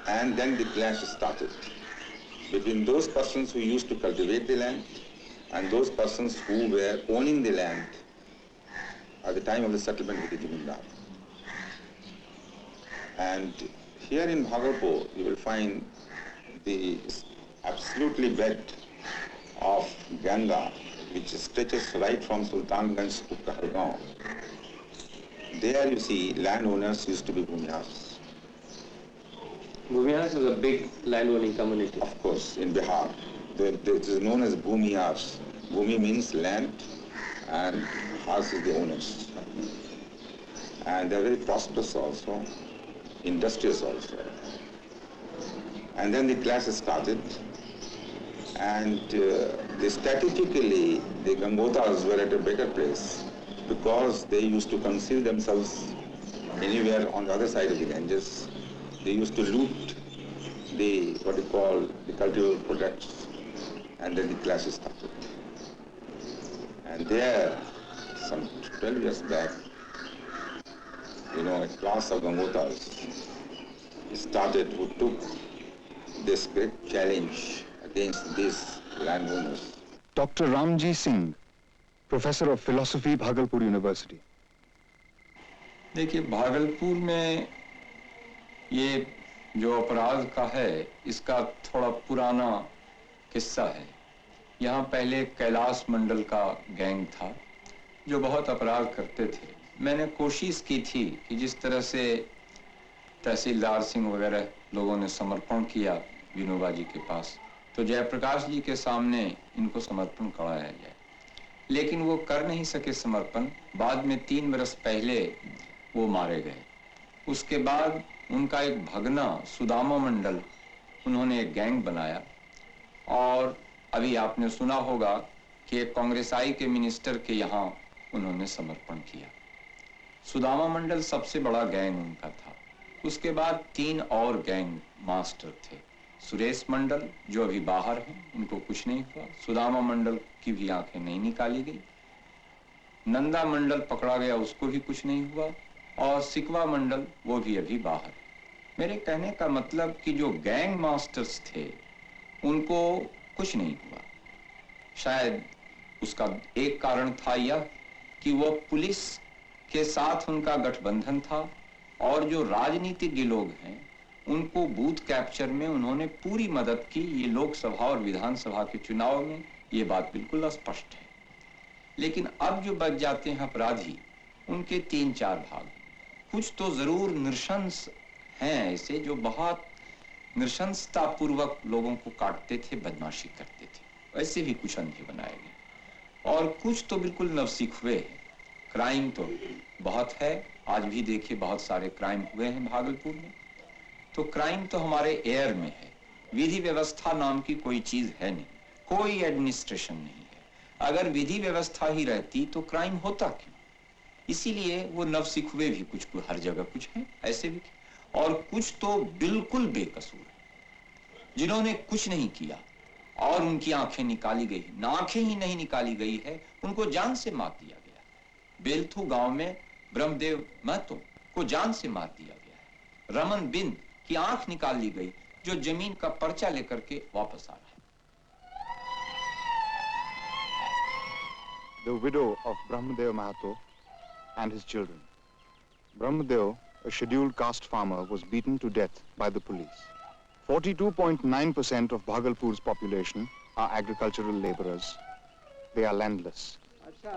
[SPEAKER 14] And then the clash started between those persons who used to cultivate the land and those persons who were owning the land at the time of the settlement with the Jamindar. And here in Bhagalpur, you will find the absolutely bed of Ganga, which stretches right from Sultanganj to Kahalgaon. There you see landowners used to be Bhumihars.
[SPEAKER 10] Bhumihars is a big landowning community.
[SPEAKER 14] Of course, in Bihar. It is known as Bhumihars. Bhumi means land and Hars is the owners. And they are very prosperous also, industrious also. And then the clash started, and statistically the Gangotas were at a better place because they used to conceal themselves anywhere on the other side of the Ganges. They used to loot the, what you call, the cultural products, and then the clash started. And there, some 12 years back, a class of Gangotas started who took this great challenge against these landowners.
[SPEAKER 1] Dr. Ramji Singh, Professor of Philosophy, Bhagalpur University.
[SPEAKER 15] देखिए भागलपुर में ये जो अपराध का है इसका थोड़ा पुराना किस्सा है। यहाँ पहले कैलाश मंडल का गैंग था जो बहुत अपराध करते थे। मैंने कोशिश की थी कि जिस तरह से तहसीलदार सिंह वगैरह लोगों ने समर्पण किया विनोबा जी के पास, तो जयप्रकाश जी के सामने इनको समर्पण कराया जाए, लेकिन वो कर नहीं सके समर्पण। बाद में 3 बरस पहले वो मारे गए। उसके बाद उनका एक भगना सुदामा मंडल, उन्होंने एक गैंग बनाया और अभी आपने सुना होगा कि एक कांग्रेसाई के मिनिस्टर के यहाँ उन्होंने समर्पण किया। सुदामा मंडल सबसे बड़ा गैंग उनका था। उसके बाद 3 और गैंग मास्टर थे। सुरेश मंडल जो अभी बाहर हैं, उनको कुछ नहीं हुआ। सुदामा मंडल की भी आंखें नहीं निकाली गई। नंदा मंडल पकड़ा गया, उसको भी कुछ नहीं हुआ। और सिकवा मंडल वो भी अभी बाहर है। मेरे कहने का मतलब कि जो गैंग मास्टर्स थे उनको कुछ नहीं हुआ। शायद उसका एक कारण था यह कि वो पुलिस के साथ उनका गठबंधन था, और जो राजनीतिज्ञ लोग हैं उनको बूथ कैप्चर में उन्होंने पूरी मदद की। ये लोकसभा और विधानसभा के चुनाव में ये बात बिल्कुल स्पष्ट है। लेकिन अब जो बच जाते हैं अपराधी, उनके 3-4 भाग। कुछ तो जरूर नृशंस हैं ऐसे जो बहुत नृशंसता पूर्वक लोगों को काटते थे, बदमाशी करते थे। वैसे भी कुछ अंधे बनाए गए, और कुछ तो बिल्कुल नवसीखुए हैं। क्राइम तो बहुत है, आज भी देखिए बहुत सारे क्राइम हुए हैं भागलपुर में। तो क्राइम तो हमारे एयर में है। विधि व्यवस्था नाम की कोई चीज है नहीं, कोई एडमिनिस्ट्रेशन नहीं है। अगर विधि व्यवस्था ही रहती तो क्राइम होता क्यों? इसीलिए वो नवसिखुए भी कुछ हर जगह कुछ हैं ऐसे भी, और कुछ तो बिल्कुल बेकसूर है जिन्होंने कुछ नहीं किया और उनकी आंखें निकाली गई। ना आंखें ही नहीं निकाली गई है, उनको जान से मार दिया गया। बेलथू गांव में ब्रह्मदेव महतो को जान से मार दिया गया है। रमन बिंद की आंख निकाल ली गई, जो जमीन का पर्चा लेकर के वापस आ रहा है।
[SPEAKER 1] The widow of Brahmadev Mahato and his children. Brahmadev, a scheduled caste farmer, was beaten to death by the police. 42.9% of Bhagalpur's population are agricultural laborers. They are landless.
[SPEAKER 16] अच्छा,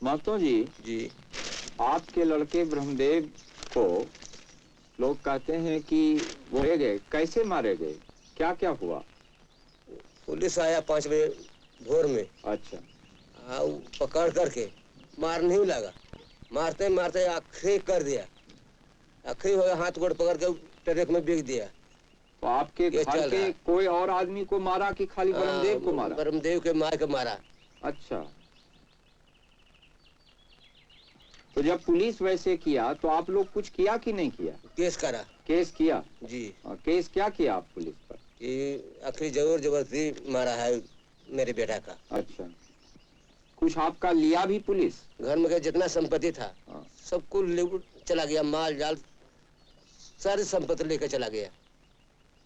[SPEAKER 16] महतो जी, आपके लड़के ब्रह्मदेव को लोग कहते हैं कि वो मारे गए। कैसे मारे गए? क्या क्या हुआ?
[SPEAKER 17] पुलिस आया 5 बजे भोर में।
[SPEAKER 16] अच्छा।
[SPEAKER 17] पकड़ करके मारने ही लगा। मारते मारते आखिरी कर दिया। आखिरी हो गया, हाथ गोड़ पकड़ के ट्रक में बिक दिया।
[SPEAKER 16] तो आपके घर के कोई और आदमी को मारा कि खाली ब्रह्मदेव को मारा?
[SPEAKER 17] ब्रह्मदेव के मार के मारा।
[SPEAKER 16] अच्छा, तो जब पुलिस वैसे किया तो आप लोग कुछ किया कि नहीं किया?
[SPEAKER 17] केस करा।
[SPEAKER 16] केस किया
[SPEAKER 17] जी।
[SPEAKER 16] केस क्या किया आप पुलिस पर?
[SPEAKER 17] कि आखिरी जरूर जबरदस्ती मारा है मेरे बेटा का।
[SPEAKER 16] अच्छा, कुछ आपका लिया भी पुलिस?
[SPEAKER 17] घर में जितना संपत्ति था सब कुछ चला गया, माल जाल सारी संपत्ति लेकर चला गया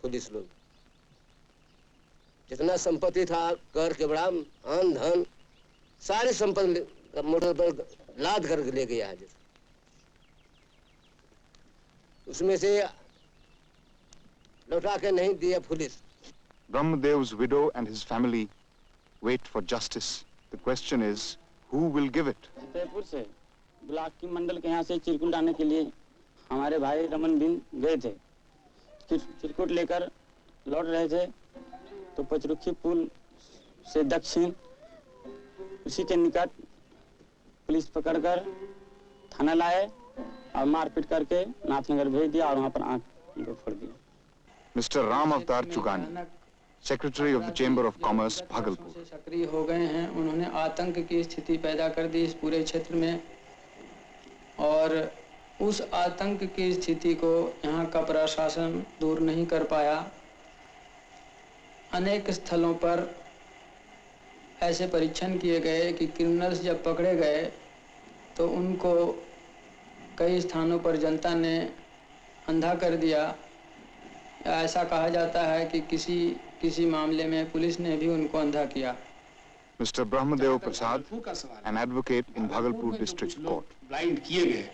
[SPEAKER 17] पुलिस लोग। जितना संपत्ति था, कर के बड़ा अन धन सारी संपत्ति मोटर पर लाद कर ले गया है। उसमें से लौटा के नहीं दिया police.
[SPEAKER 1] Brahmadev's widow and his family wait for justice. The question is, who will give it?
[SPEAKER 18] Fatehpur से ब्लॉक की मंडल के यहाँ से चिरकुट आने के लिए हमारे भाई रमन बिन गए थे। चिरकुट लेकर लौट रहे थे तो पचरुखी पुल से दक्षिण उसी के निकट पुलिस पकड़कर थाना लाए और मारपीट करके नाथनगर भेज दिया और वहाँ पर आंख फोड़ दी।
[SPEAKER 1] Mr. Ram Avtar Chugani, Secretary of the Chamber of Commerce, Bhagalpur.
[SPEAKER 19] सक्रिय हो गए हैं। उन्होंने आतंक की स्थिति पैदा कर दी इस पूरे क्षेत्र में, और उस आतंक की स्थिति को यहाँ का प्रशासन दूर नहीं कर पाया। अनेक स्थलों पर ऐसे परीक्षण किए गए कि क्रिमिनल्स जब पकड़े गए तो उनको कई स्थानों पर जनता ने अंधा कर दिया। ऐसा कहा जाता है कि किसी मामले में पुलिस ने भी उनको अंधा किया।
[SPEAKER 1] Mr. Brahmadev Prasad, an advocate in Bhagalpur District Court.
[SPEAKER 20] Blind किए गए।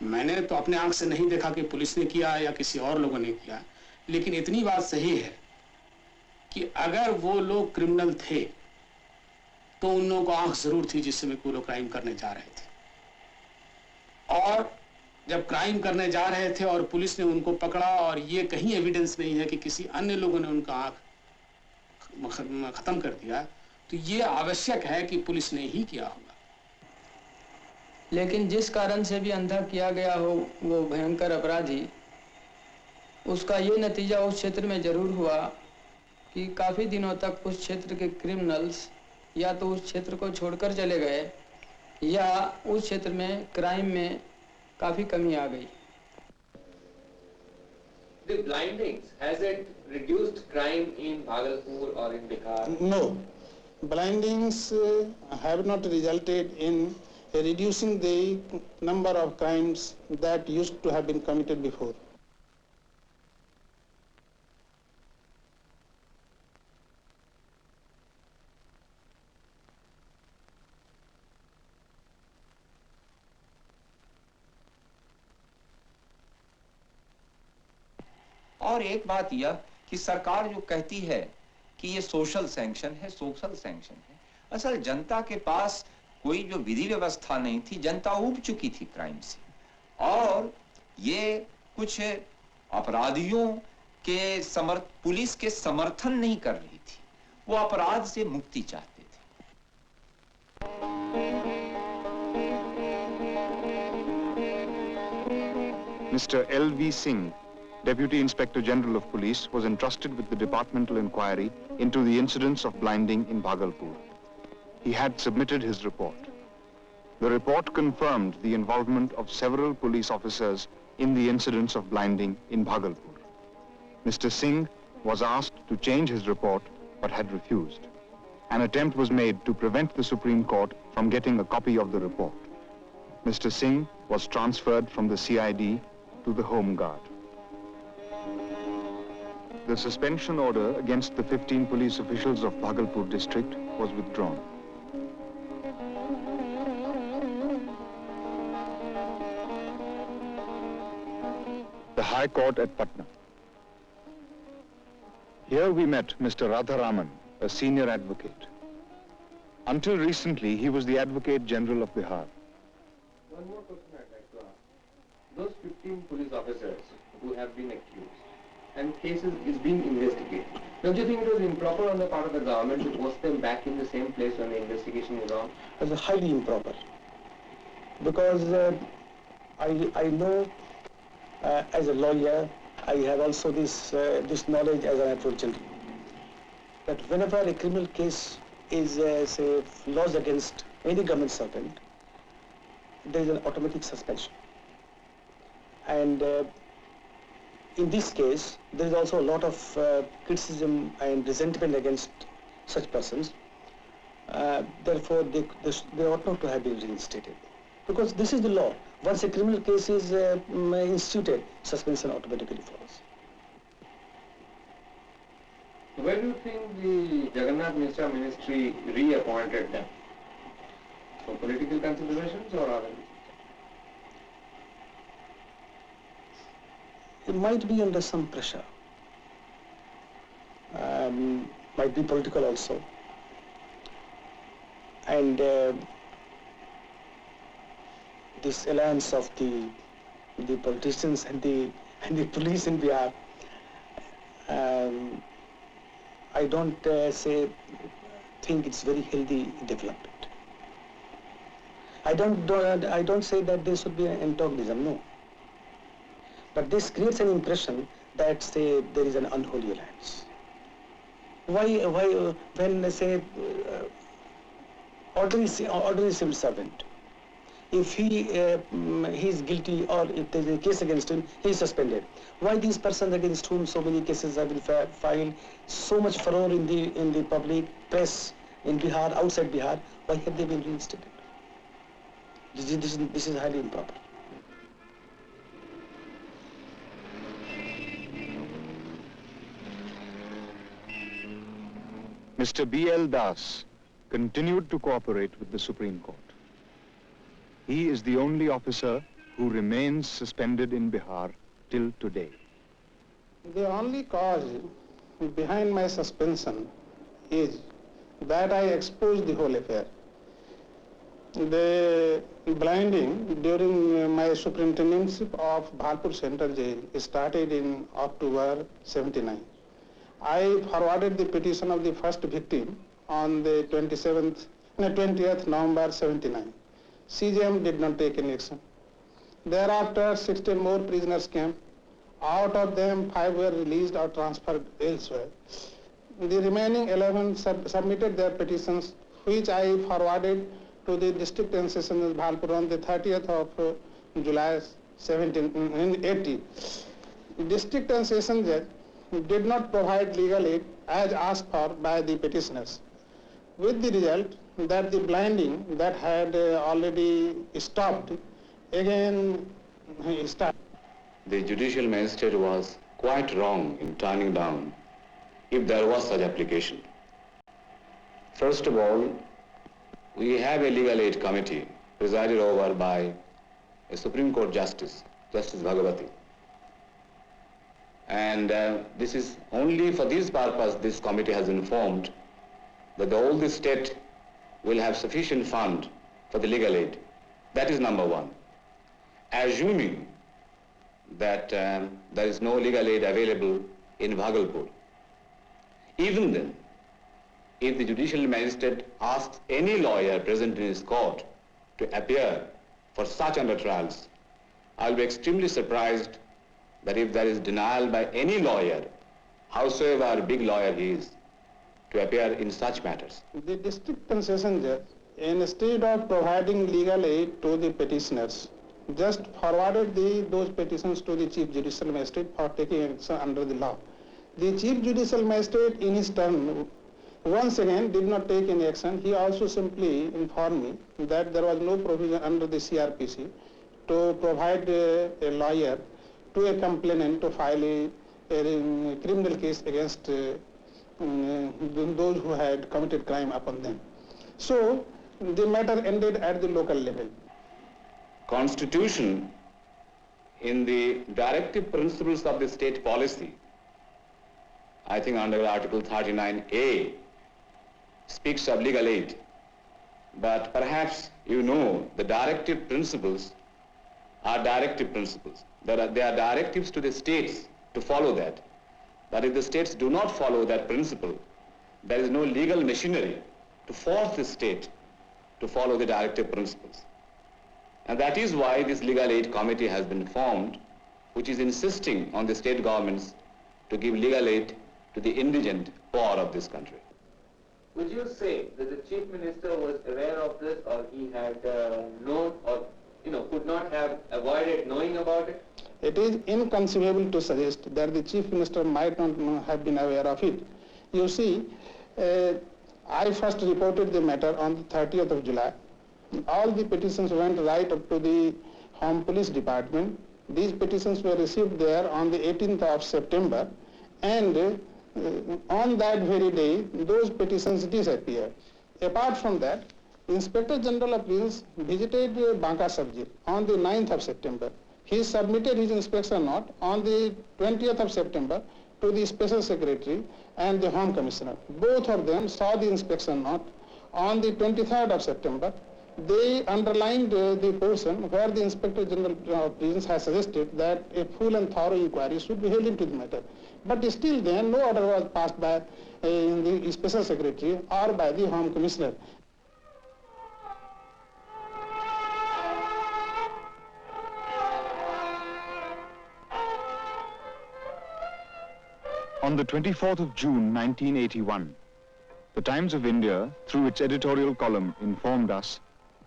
[SPEAKER 20] मैंने तो अपने आंख से नहीं देखा कि पुलिस ने किया या किसी और लोगों ने किया, लेकिन इतनी बात सही है कि अगर वो लोग क्रिमिनल थे तो उन लोगों को आंख जरूर थी जिस समय वो लोग क्राइम करने जा रहे थे। और जब क्राइम करने जा रहे थे और पुलिस ने उनको पकड़ा और ये कहीं एविडेंस नहीं है कि किसी अन्य लोगों ने उनका आंख खत्म कर दिया, तो ये आवश्यक है कि पुलिस ने ही किया होगा।
[SPEAKER 19] लेकिन जिस कारण से भी अंधा किया गया हो वो भयंकर अपराधी, उसका ये नतीजा उस क्षेत्र में जरूर हुआ कि काफ़ी दिनों तक उस क्षेत्र के क्रिमिनल्स या तो उस क्षेत्र को छोड़कर चले गए या उस क्षेत्र में क्राइम में काफ़ी कमी आ गई।
[SPEAKER 10] The blindings, has it reduced crime in Bhagalpur or in Bihar?
[SPEAKER 20] No, blindings have not resulted in reducing the number of crimes that used to have been committed before.
[SPEAKER 15] और एक बात यह कि सरकार जो कहती है कि ये सोशल सैंक्शन है, सोशल सैंक्शन है, असल जनता के पास कोई जो विधि व्यवस्था नहीं थी, जनता ऊब चुकी थी क्राइम से, और ये कुछ अपराधियों के पुलिस के समर्थन नहीं कर रही थी, वो अपराध से मुक्ति चाहते थे।
[SPEAKER 1] Mr. L.V. Singh, Deputy Inspector General of Police, was entrusted with the departmental inquiry into the incidents of blinding in Bhagalpur. He had submitted his report. The report confirmed the involvement of several police officers in the incidents of blinding in Bhagalpur. Mr. Singh was asked to change his report but had refused. An attempt was made to prevent the Supreme Court from getting a copy of the report. Mr. Singh was transferred from the CID to the Home Guard. The suspension order against the 15 police officials of Bhagalpur district was withdrawn. The High Court at Patna. Here we met Mr. Radharaman, a senior advocate. Until recently, he was the Advocate General of Bihar.
[SPEAKER 10] One more question I'd like to ask. Those 15 police officers who have been accused and cases is being investigated. Don't you think it was improper on the part of the government to post them back in the same place when the investigation is on?
[SPEAKER 20] It's highly improper, because I know as a lawyer, I have also this knowledge as an advocate general, that whenever a criminal case is say lodged against any government servant, there is an automatic suspension. And in this case, there is also a lot of criticism and resentment against such persons. Therefore, they ought not to have been reinstated, because this is the law. Once a criminal case is instituted, suspension automatically follows.
[SPEAKER 10] Where do you think the Jagannath Mishra ministry reappointed them? For political considerations or other?
[SPEAKER 20] It might be under some pressure. Might be political also. And this alliance of the politicians and the police in Bihar, I don't think it's very healthy development. I don't say that there should be an antagonism, no. But this creates an impression that, say, there is an unholy alliance. Why when, say, ordinary civil servant, if he is guilty or if there is a case against him, he is suspended. Why these persons against whom so many cases have been filed, so much furore in the public press in Bihar, outside Bihar, why have they been reinstated? This is highly improper.
[SPEAKER 1] Mr. B.L. Das continued to cooperate with the Supreme Court. He is the only officer who remains suspended in Bihar till today.
[SPEAKER 20] The only cause behind my suspension is that I exposed the whole affair. The blinding during my superintendency of Bhalpur Central Jail started in October 79. I forwarded the petition of the first victim on the 20th November 79. CJM did not take any action. Thereafter, 16 more prisoners came. Out of them, 5 were released or transferred elsewhere. The remaining 11 submitted their petitions, which I forwarded to the district and sessions Bhalpur on the 30th of
[SPEAKER 12] July 1780, district and session judge did not provide legal aid as asked for by the petitioners, with the result that the blinding that had already stopped again started.
[SPEAKER 9] The judicial magistrate was quite wrong in turning down if there was such application. First of all, we have a legal aid committee presided over by a Supreme Court Justice, Justice Bhagavati. And this is only for this purpose this committee has informed that all the state will have sufficient fund for the legal aid. That is number one. Assuming that there is no legal aid available in Bhagalpur. Even then, if the judicial magistrate asks any lawyer present in his court to appear for such under trials, I'll be extremely surprised that if there is denial by any lawyer, howsoever big lawyer he is, to appear in such matters.
[SPEAKER 12] The district and session judge, instead of providing legal aid to the petitioners, just forwarded those petitions to the Chief Judicial Magistrate for taking action under the law. The Chief Judicial Magistrate in his turn once again did not take any action. He also simply informed me that there was no provision under the CRPC to provide a lawyer to a complainant to file a criminal case against those who had committed crime upon them. So the matter ended at the local level.
[SPEAKER 9] Constitution, in the directive principles of the state policy, I think under Article 39A, speaks of legal aid. But perhaps you know the directive principles are directive principles. They are directives to the states to follow that. But if the states do not follow that principle, there is no legal machinery to force the state to follow the directive principles. And that is why this legal aid committee has been formed, which is insisting on the state governments to give legal aid to the indigent poor of this country.
[SPEAKER 10] Would you say that the Chief Minister was aware of this, or he had known, or could not have avoided knowing about it?
[SPEAKER 12] It is inconceivable to suggest that the Chief Minister might not have been aware of it. You see, I first reported the matter on the 30th of July. All the petitions went right up to the Home Police Department. These petitions were received there on the 18th of September, and on that very day, those petitions disappeared. Apart from that, Inspector General of Prisons visited Banka Sub-Jail on the 9th of September. He submitted his inspection note on the 20th of September to the Special Secretary and the Home Commissioner. Both of them saw the inspection note on the 23rd of September. They underlined the portion where the Inspector General of Prisons has suggested that a full and thorough inquiry should be held into the matter. But still then, no order was passed by the Special Secretary or by the Home Commissioner.
[SPEAKER 1] On the 24th of June 1981, the Times of India, through its editorial column, informed us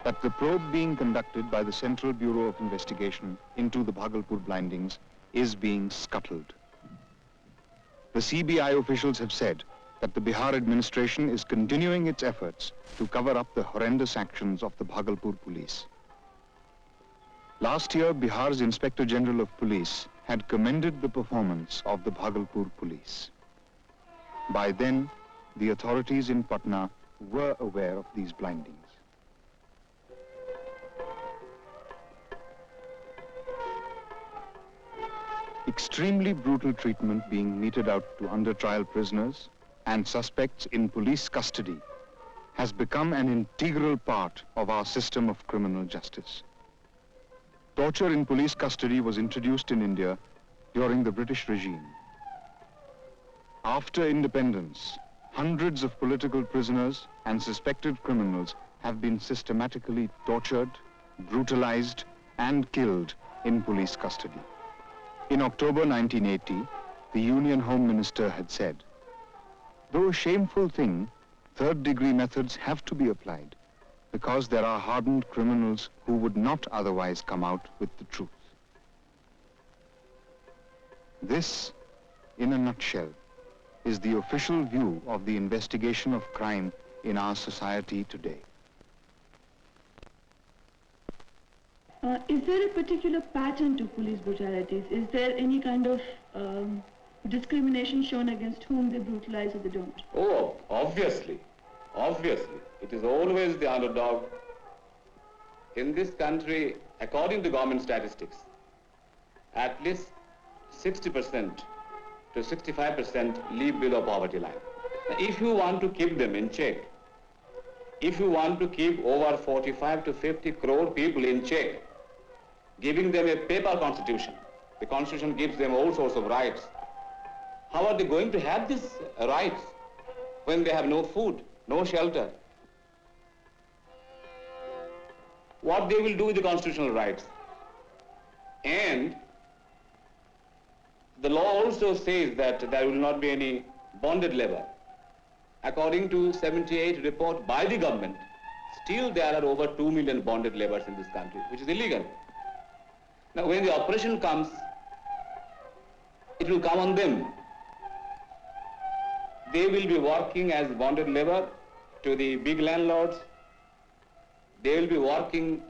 [SPEAKER 1] that the probe being conducted by the Central Bureau of Investigation into the Bhagalpur blindings is being scuttled. The CBI officials have said that the Bihar administration is continuing its efforts to cover up the horrendous actions of the Bhagalpur police. Last year, Bihar's Inspector General of Police had commended the performance of the Bhagalpur police. By then, the authorities in Patna were aware of these blindings. Extremely brutal treatment being meted out to under-trial prisoners and suspects in police custody has become an integral part of our system of criminal justice. Torture in police custody was introduced in India during the British regime. After independence, hundreds of political prisoners and suspected criminals have been systematically tortured, brutalized, and killed in police custody. In October 1980, the Union Home Minister had said, "Though a shameful thing, third-degree methods have to be applied because there are hardened criminals who would not otherwise come out with the truth. This, in a nutshell, is the official view of the investigation of crime in our society today.
[SPEAKER 21] Is there a particular pattern to police brutalities? Is there any kind of discrimination shown against whom they brutalize or they don't?
[SPEAKER 9] Oh, obviously. Obviously. It is always the underdog. In this country, according to government statistics, at least 60% to 65% live below poverty line. Now, if you want to keep them in check, if you want to keep over 45 to 50 crore people in check, giving them a paper constitution, the constitution gives them all sorts of rights. How are they going to have these rights when they have no food, no shelter? What they will do with the constitutional rights? And the law also says that there will not be any bonded labor. According to 78 report by the government, still there are over 2 million bonded laborers in this country, which is illegal. Now when the operation comes, it will come on them. They will be working as bonded labor to the big landlords. They will be working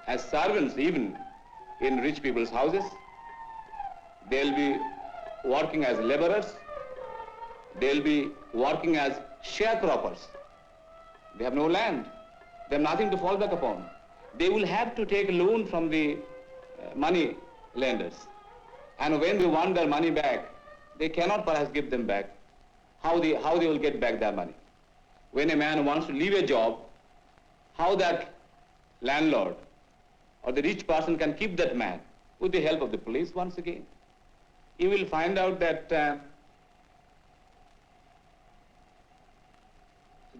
[SPEAKER 9] as servants even in rich people's houses. They'll be working as laborers. They'll be working as sharecroppers. They have no land. They have nothing to fall back upon. They will have to take a loan from the money lenders. And when they want their money back, they cannot perhaps give them back. How they will get back their money? When a man wants to leave a job, how that landlord or the rich person can keep that man? With the help of the police once again. You will find out that there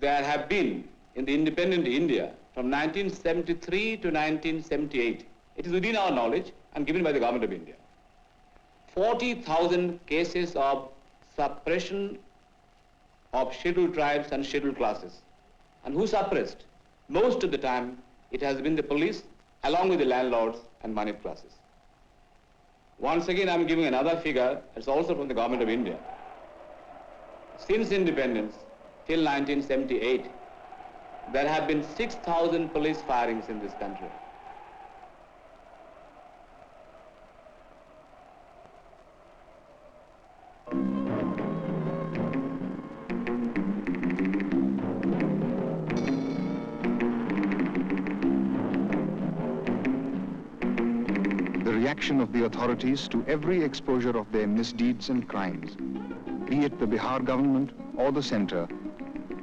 [SPEAKER 9] have been, in the independent India, from 1973 to 1978, it is within our knowledge and given by the government of India, 40,000 cases of suppression of scheduled tribes and scheduled classes. And who suppressed? Most of the time, it has been the police along with the landlords and money classes. Once again, I'm giving another figure, it's also from the government of India. Since independence, till 1978, there have been 6,000 police firings in this country.
[SPEAKER 1] The reaction of the authorities to every exposure of their misdeeds and crimes, be it the Bihar government or the center,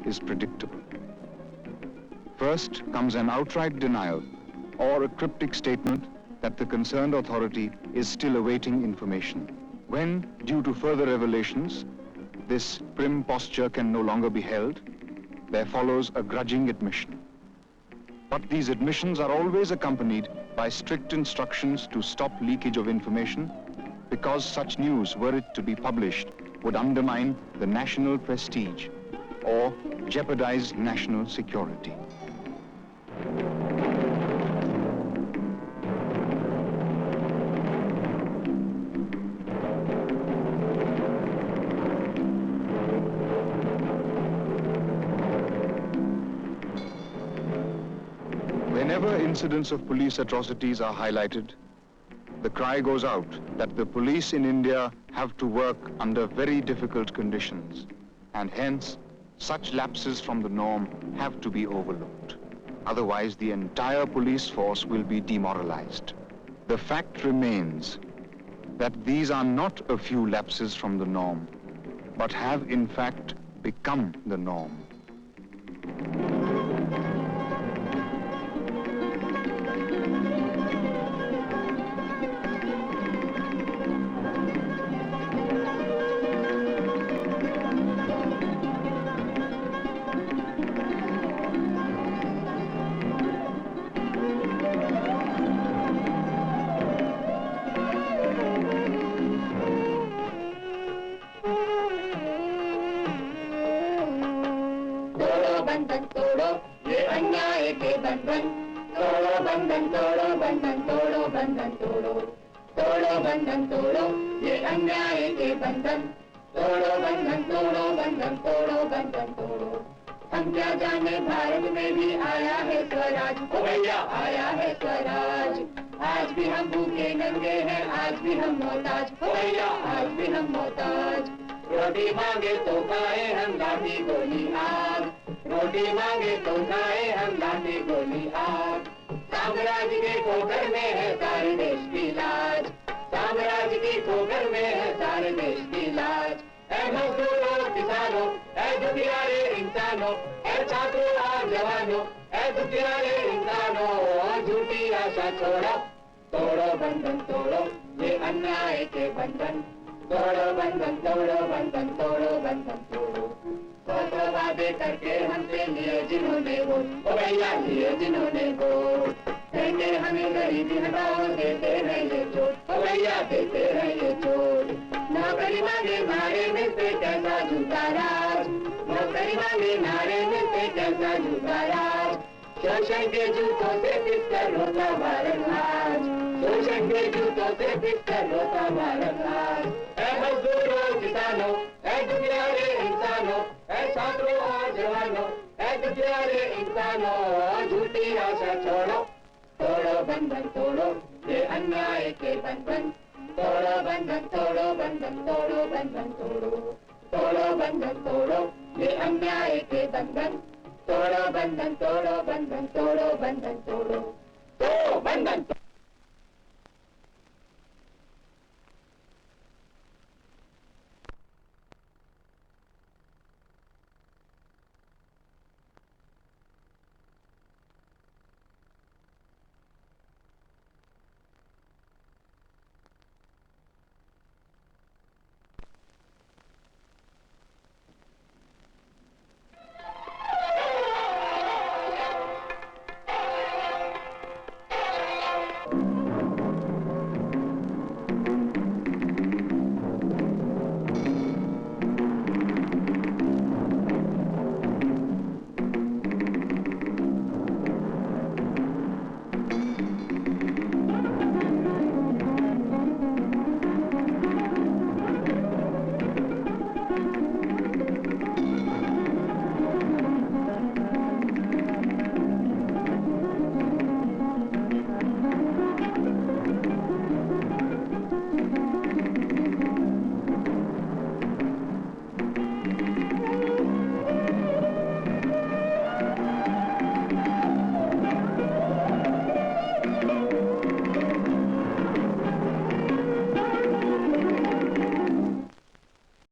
[SPEAKER 1] is predictable. First comes an outright denial or a cryptic statement that the concerned authority is still awaiting information. When, due to further revelations, this prim posture can no longer be held, there follows a grudging admission. But these admissions are always accompanied by strict instructions to stop leakage of information, because such news, were it to be published, would undermine the national prestige or jeopardize national security. Whenever incidents of police atrocities are highlighted, the cry goes out that the police in India have to work under very difficult conditions, and hence such lapses from the norm have to be overlooked. Otherwise, the entire police force will be demoralized. The fact remains that these are not a few lapses from the norm, but have in fact become the norm.
[SPEAKER 22] बंधन तोड़
[SPEAKER 2] बंधन तोड़ो बंधन तोड़ो बंधन तोड़ो बंधन तोड़ो तोड़ो बंधन तोड़ो ये अन्याय के बंधन तोड़ो बंधन तोड़ो बंधन तोड़ो बंधन तोड़ो हम क्या जाने भारत में भी आया है स्वराज ओ भैया आया है स्वराज आज भी हम भूखे नंगे हैं आज भी हम मोहताज ओ भैया आज भी हम मोहताज रोटी मांगे तो खाए हम लाठी गोली आग रोटी मांगे तो खाए हम लाठी गोली आग साम्राज्य के ठोकर में है सारे देश की लाज साम्राज्य की ठोकर में है सारे देश की लाज ऐ मजदूरों किसानों ऐ दुखियारे इंसानों ऐ छात्रों और जवानों ऐ दुखियारे इंसानों झूठी आशा छोड़ो तोड़ो बंधन तोड़ो ये अन्याय के बंधन तोड़ो बंधन तोड़ो बंधन तोड़ो बंधन तोड़ो तो वादे करके हमसे लिए जिन्होंने वोट ओ भैया लिए जिन्होंने वोट कहते हमें गरीबी हटाओ देते हैं ये चोट ओ भैया देते हैं ये चोट नौकरी मांगे मारे मिलते कैसा झूठा राज नौकरी मांगे मारे मिलते कैसा झूठा राज शोषण के जूतों से पिसकर रोता भारत आज शोषण के जूतों से पिसकर रोता भारत आज ऐ मजदूरों किसानों ऐ दुखियारे इंसानों ऐ छात्रों और जवानों ऐ दुखियारे इंसानों झूठी आशा छोड़ो तोड़ो बंधन तोड़ो ये अन्याय के बंधन तोड़ो बंधन तोड़ो बंधन तोड़ो बंधन तोड़ो तोड़ो बंधन तोड़ो ये अन्याय के बंधन तोड़ो बंधन तोड़ो बंधन तोड़ो बंधन तोड़ो तो बंधन